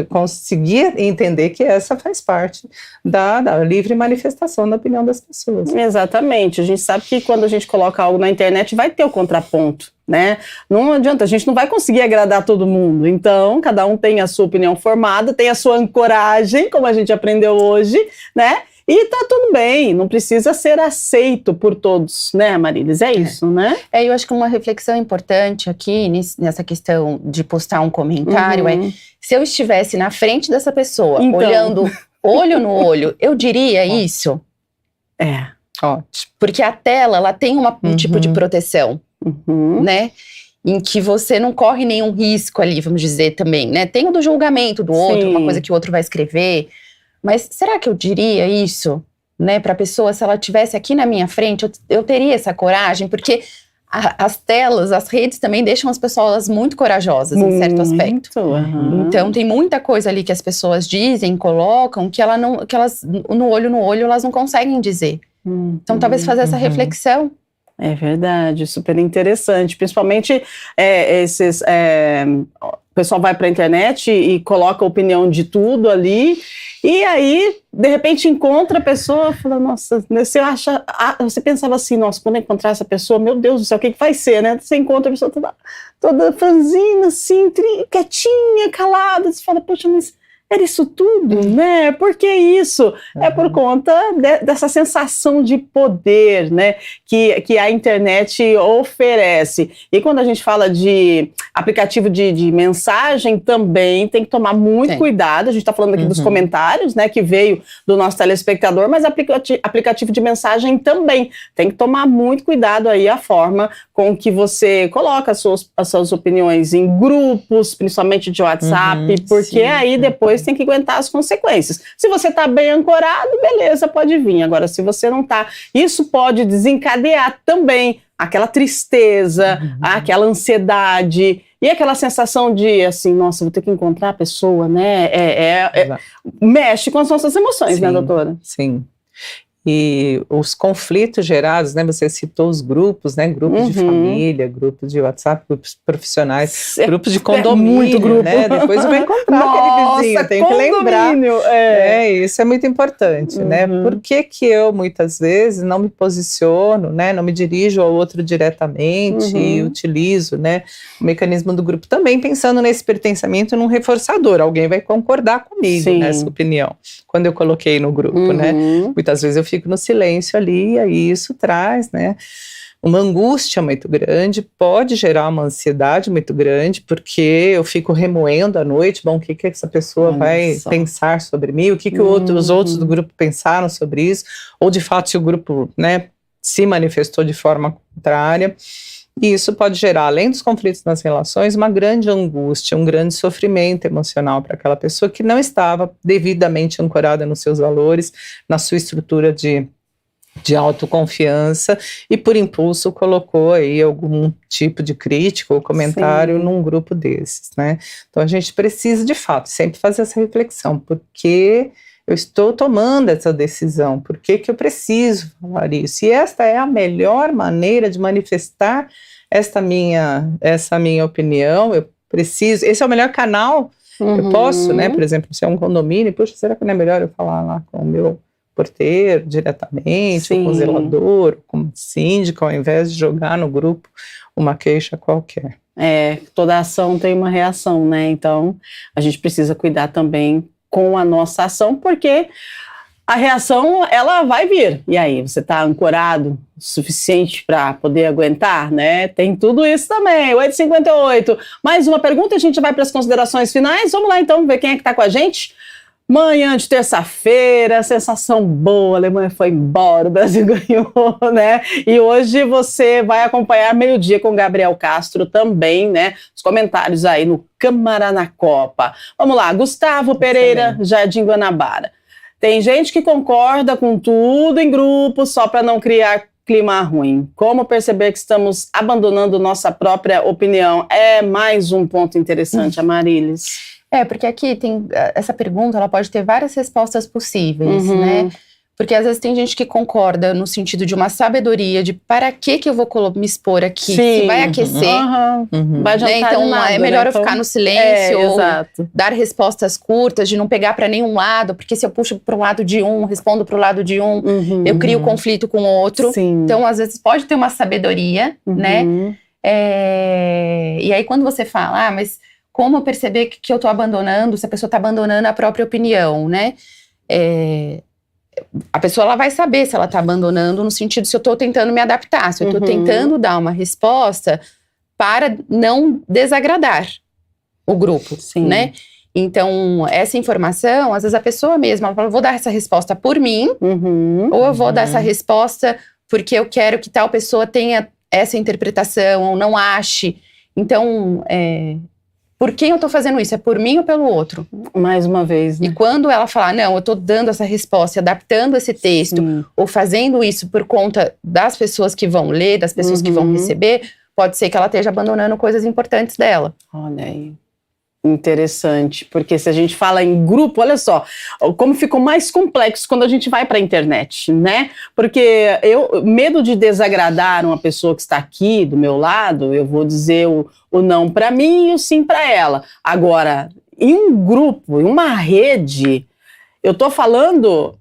conseguir entender que essa faz parte da livre manifestação da opinião das pessoas. Exatamente. A gente sabe que quando a gente coloca algo na internet vai ter o contraponto, né? Não adianta, a gente não vai conseguir agradar todo mundo. Então, cada um tem a sua opinião formada, tem a sua ancoragem, como a gente aprendeu hoje, né? E tá tudo bem, não precisa ser aceito por todos, né, Marilis? É isso, né? Eu acho que uma reflexão importante aqui, nessa questão de postar um comentário, se eu estivesse na frente dessa pessoa, olhando olho no olho, eu diria isso? Ótimo. Porque a tela, ela tem um tipo de proteção, né? Em que você não corre nenhum risco ali, vamos dizer também, né? Tem o do julgamento do outro, uma coisa que o outro vai escrever. Mas será que eu diria isso, né, para a pessoa, se ela estivesse aqui na minha frente, eu teria essa coragem? Porque as telas, as redes também deixam as pessoas muito corajosas em certo aspecto. Então tem muita coisa ali que as pessoas dizem, colocam, que elas no olho elas não conseguem dizer. Então talvez fazer essa reflexão, É verdade, super interessante. Principalmente o pessoal vai para a internet e coloca a opinião de tudo ali, e aí, de repente, encontra a pessoa e fala, nossa, você pensava assim, nossa, quando eu encontrar essa pessoa, meu Deus do céu, o que vai ser, né? Você encontra a pessoa toda franzina, assim, quietinha, calada, você fala, poxa, mas era isso tudo, né? Por que isso? É por conta dessa sensação de poder, né? Que a internet oferece. E quando a gente fala de aplicativo de mensagem, também tem que tomar muito cuidado. A gente está falando aqui dos comentários, né? Que veio do nosso telespectador, mas aplicativo de mensagem também. Tem que tomar muito cuidado aí a forma com que você coloca as suas opiniões em grupos, principalmente de WhatsApp, porque aí depois tem que aguentar as consequências. Se você está bem ancorado, beleza, pode vir. Agora, se você não está, isso pode desencadear também aquela tristeza, aquela ansiedade e aquela sensação de, assim, nossa, vou ter que encontrar a pessoa, né? Mexe com as nossas emoções, né, doutora? Sim. E os conflitos gerados, né? Você citou os grupos, né? Grupos de família, grupos de WhatsApp, grupos profissionais, grupos de condomínio, muito grupo, né? Depois eu vou encontrar aquele vizinho, tenho que lembrar. Isso é muito importante, né? Por que eu, muitas vezes, não me posiciono, né? Não me dirijo ao outro diretamente e utilizo, né? O mecanismo do grupo também pensando nesse pertencimento num reforçador. Alguém vai concordar comigo nessa opinião. Quando eu coloquei no grupo, né? Muitas vezes eu fico no silêncio ali, e aí isso traz, né, uma angústia muito grande, pode gerar uma ansiedade muito grande, porque eu fico remoendo à noite, bom, o que essa pessoa vai pensar sobre mim, o que os outros do grupo pensaram sobre isso, ou de fato se o grupo, né, se manifestou de forma contrária. E isso pode gerar, além dos conflitos nas relações, uma grande angústia, um grande sofrimento emocional para aquela pessoa que não estava devidamente ancorada nos seus valores, na sua estrutura de autoconfiança, e por impulso colocou aí algum tipo de crítica ou comentário num grupo desses, né? Então a gente precisa, de fato, sempre fazer essa reflexão, porque eu estou tomando essa decisão, por que eu preciso falar isso? E esta é a melhor maneira de manifestar essa minha opinião, eu preciso, esse é o melhor canal, eu posso, né, por exemplo, se é um condomínio, poxa, será que não é melhor eu falar lá com o meu porteiro diretamente, ou com o zelador, ou com o síndico, ao invés de jogar no grupo uma queixa qualquer? Toda ação tem uma reação, né, então a gente precisa cuidar também com a nossa ação, porque a reação, ela vai vir. E aí, você está ancorado o suficiente para poder aguentar, né? Tem tudo isso também. 8h58. Mais uma pergunta, a gente vai para as considerações finais. Vamos lá, então, ver quem é que está com a gente. Manhã de terça-feira, sensação boa, a Alemanha foi embora, o Brasil ganhou, né? E hoje você vai acompanhar meio-dia com Gabriel Castro também, né? Os comentários aí no Câmara na Copa. Vamos lá, Gustavo Pereira, Jardim Guanabara. Tem gente que concorda com tudo em grupo só para não criar clima ruim. Como perceber que estamos abandonando nossa própria opinião? É mais um ponto interessante, Amarilis. Porque aqui tem essa pergunta, ela pode ter várias respostas possíveis, né? Porque às vezes tem gente que concorda no sentido de uma sabedoria de para que eu vou me expor aqui, se vai aquecer, vai adiantar, né? Então nada, é melhor eu então, ficar no silêncio, ou dar respostas curtas, de não pegar para nenhum lado, porque se eu puxo para o lado de um, respondo para o lado de um, eu crio conflito com o outro. Então às vezes pode ter uma sabedoria, né? E aí quando você fala, mas como perceber que eu estou abandonando, se a pessoa está abandonando a própria opinião, né? A pessoa ela vai saber se ela está abandonando no sentido se eu estou tentando me adaptar, se eu estou tentando dar uma resposta para não desagradar o grupo, né? Então, essa informação, às vezes a pessoa mesma, ela fala, vou dar essa resposta por mim, ou eu vou dar essa resposta porque eu quero que tal pessoa tenha essa interpretação, ou não ache. Então, por quem eu estou fazendo isso? É por mim ou pelo outro? Mais uma vez, né? E quando ela falar, não, eu estou dando essa resposta, adaptando esse texto, ou fazendo isso por conta das pessoas que vão ler, das pessoas que vão receber, pode ser que ela esteja abandonando coisas importantes dela. Olha aí. Interessante, porque se a gente fala em grupo, olha só, como ficou mais complexo quando a gente vai para a internet, né? Porque medo de desagradar uma pessoa que está aqui do meu lado, eu vou dizer o não para mim e o sim para ela. Agora, em um grupo, em uma rede, eu estou falando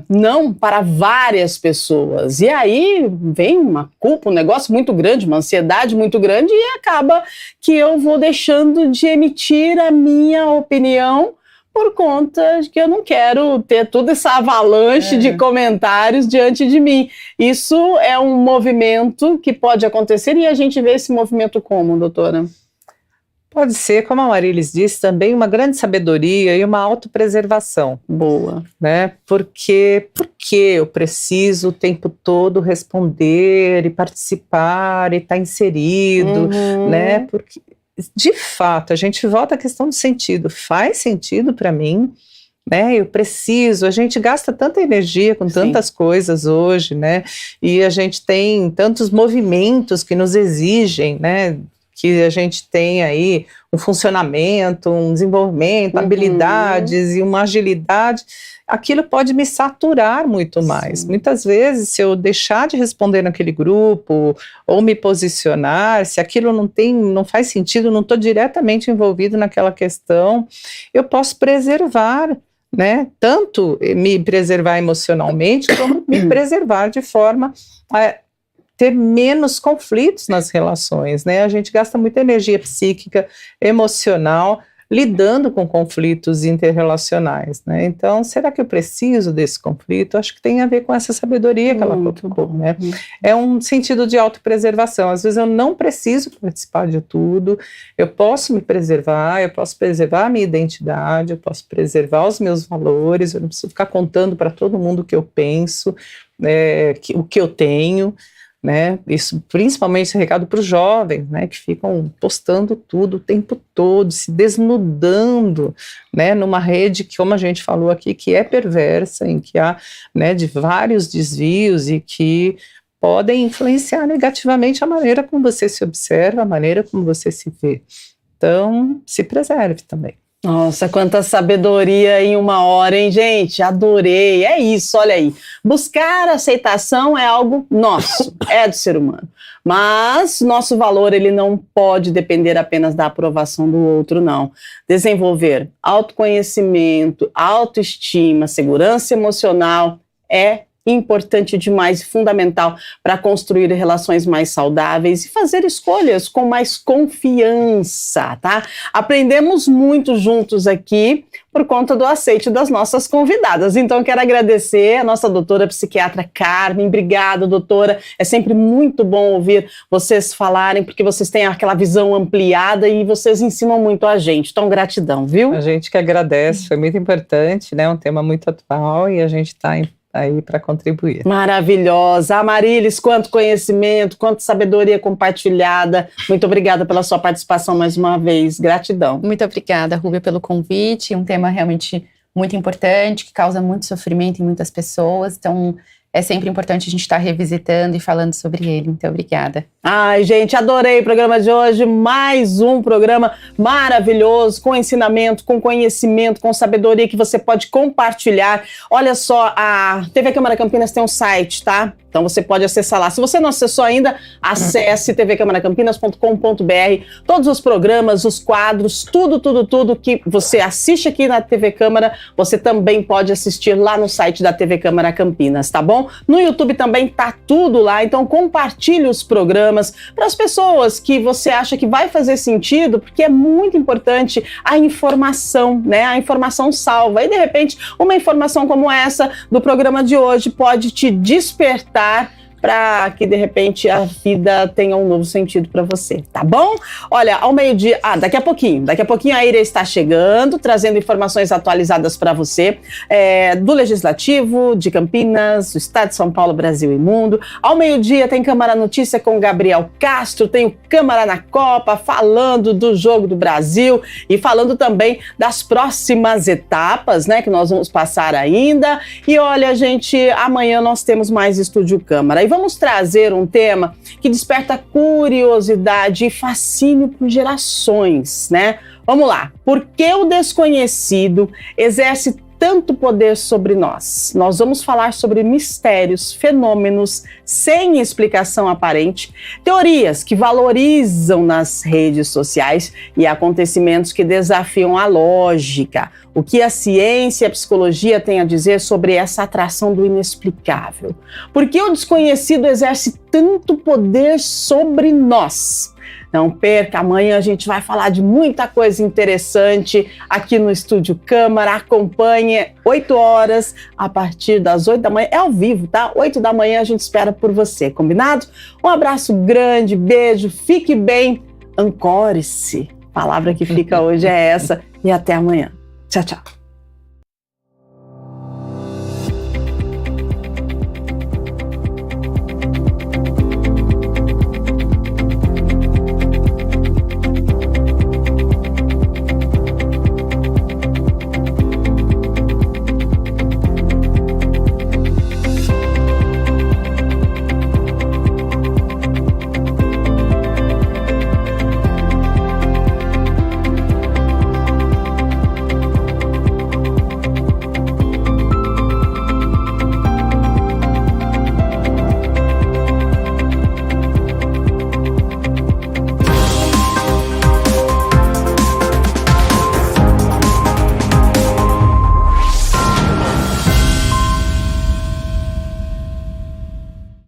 não para várias pessoas. E aí vem uma culpa, um negócio muito grande, uma ansiedade muito grande, e acaba que eu vou deixando de emitir a minha opinião por conta de que eu não quero ter toda essa avalanche de comentários diante de mim. Isso é um movimento que pode acontecer, e a gente vê esse movimento como, doutora? Pode ser, como a Marilis disse, também uma grande sabedoria e uma autopreservação. Boa. Né? Porque eu preciso o tempo todo responder e participar e estar inserido, né? Porque, de fato, a gente volta à questão do sentido. Faz sentido para mim, né? Eu preciso, a gente gasta tanta energia com tantas coisas hoje, né? E a gente tem tantos movimentos que nos exigem, né? Que a gente tem aí um funcionamento, um desenvolvimento, habilidades e uma agilidade, aquilo pode me saturar muito mais. Muitas vezes, se eu deixar de responder naquele grupo ou me posicionar, se aquilo não faz sentido, não estou diretamente envolvido naquela questão, eu posso preservar, né? Tanto me preservar emocionalmente, como me preservar de forma ter menos conflitos nas relações, né? A gente gasta muita energia psíquica, emocional, lidando com conflitos interrelacionais, né? Então, será que eu preciso desse conflito? Acho que tem a ver com essa sabedoria que ela colocou, né? É um sentido de autopreservação. Às vezes eu não preciso participar de tudo, eu posso me preservar, eu posso preservar a minha identidade, eu posso preservar os meus valores, eu não preciso ficar contando para todo mundo o que eu penso, o que eu tenho, né? Isso, principalmente esse recado para os jovens, né, que ficam postando tudo o tempo todo, se desnudando, né, numa rede que, como a gente falou aqui, que é perversa, em que há, né, de vários desvios e que podem influenciar negativamente a maneira como você se observa, a maneira como você se vê. Então, se preserve também. Nossa, quanta sabedoria em uma hora, hein, gente? Adorei. É isso, olha aí. Buscar aceitação é algo nosso, é do ser humano. Mas nosso valor, ele não pode depender apenas da aprovação do outro, não. Desenvolver autoconhecimento, autoestima, segurança emocional é importante demais e fundamental para construir relações mais saudáveis e fazer escolhas com mais confiança, tá? Aprendemos muito juntos aqui por conta do aceite das nossas convidadas. Então, quero agradecer a nossa doutora psiquiatra Carmen. Obrigada, doutora. É sempre muito bom ouvir vocês falarem, porque vocês têm aquela visão ampliada e vocês ensinam muito a gente. Então, gratidão, viu? A gente que agradece, foi muito importante, né? Um tema muito atual e a gente está aí para contribuir. Maravilhosa. Marilis, quanto conhecimento, quanto sabedoria compartilhada. Muito obrigada pela sua participação mais uma vez. Gratidão. Muito obrigada, Rúbia, pelo convite. Um tema realmente muito importante, que causa muito sofrimento em muitas pessoas. Então, é sempre importante a gente estar revisitando e falando sobre ele. Então, obrigada. Ai, gente, adorei o programa de hoje. Mais um programa maravilhoso, com ensinamento, com conhecimento, com sabedoria que você pode compartilhar. Olha só, a TV Câmara Campinas tem um site, tá? Então você pode acessar lá. Se você não acessou ainda, acesse tvcamaracampinas.com.br. Todos os programas, os quadros, tudo que você assiste aqui na TV Câmara, você também pode assistir lá no site da TV Câmara Campinas, tá bom? No YouTube também tá tudo lá, então compartilhe os programas para as pessoas que você acha que vai fazer sentido, porque é muito importante a informação, né? A informação salva. E de repente, uma informação como essa do programa de hoje pode te despertar para que, de repente, a vida tenha um novo sentido para você, tá bom? Olha, ao meio-dia, daqui a pouquinho a Ira está chegando, trazendo informações atualizadas para você, do Legislativo, de Campinas, do Estado de São Paulo, Brasil e Mundo. Ao meio-dia tem Câmara Notícia com Gabriel Castro, tem o Câmara na Copa, falando do jogo do Brasil e falando também das próximas etapas, né, que nós vamos passar ainda. E olha, gente, amanhã nós temos mais Estúdio Câmara. E vamos trazer um tema que desperta curiosidade e fascínio por gerações, né? Vamos lá. Por que o desconhecido exerce tanto poder sobre nós? Nós vamos falar sobre mistérios, fenômenos sem explicação aparente, teorias que valorizam nas redes sociais e acontecimentos que desafiam a lógica. O que a ciência e a psicologia têm a dizer sobre essa atração do inexplicável? Por que o desconhecido exerce tanto poder sobre nós? Não perca, amanhã a gente vai falar de muita coisa interessante aqui no Estúdio Câmara. Acompanhe 8 horas, a partir das 8 da manhã, é ao vivo, tá? 8 da manhã a gente espera por você, combinado? Um abraço grande, beijo, fique bem, ancore-se. A palavra que fica hoje é essa e até amanhã. Tchau, tchau.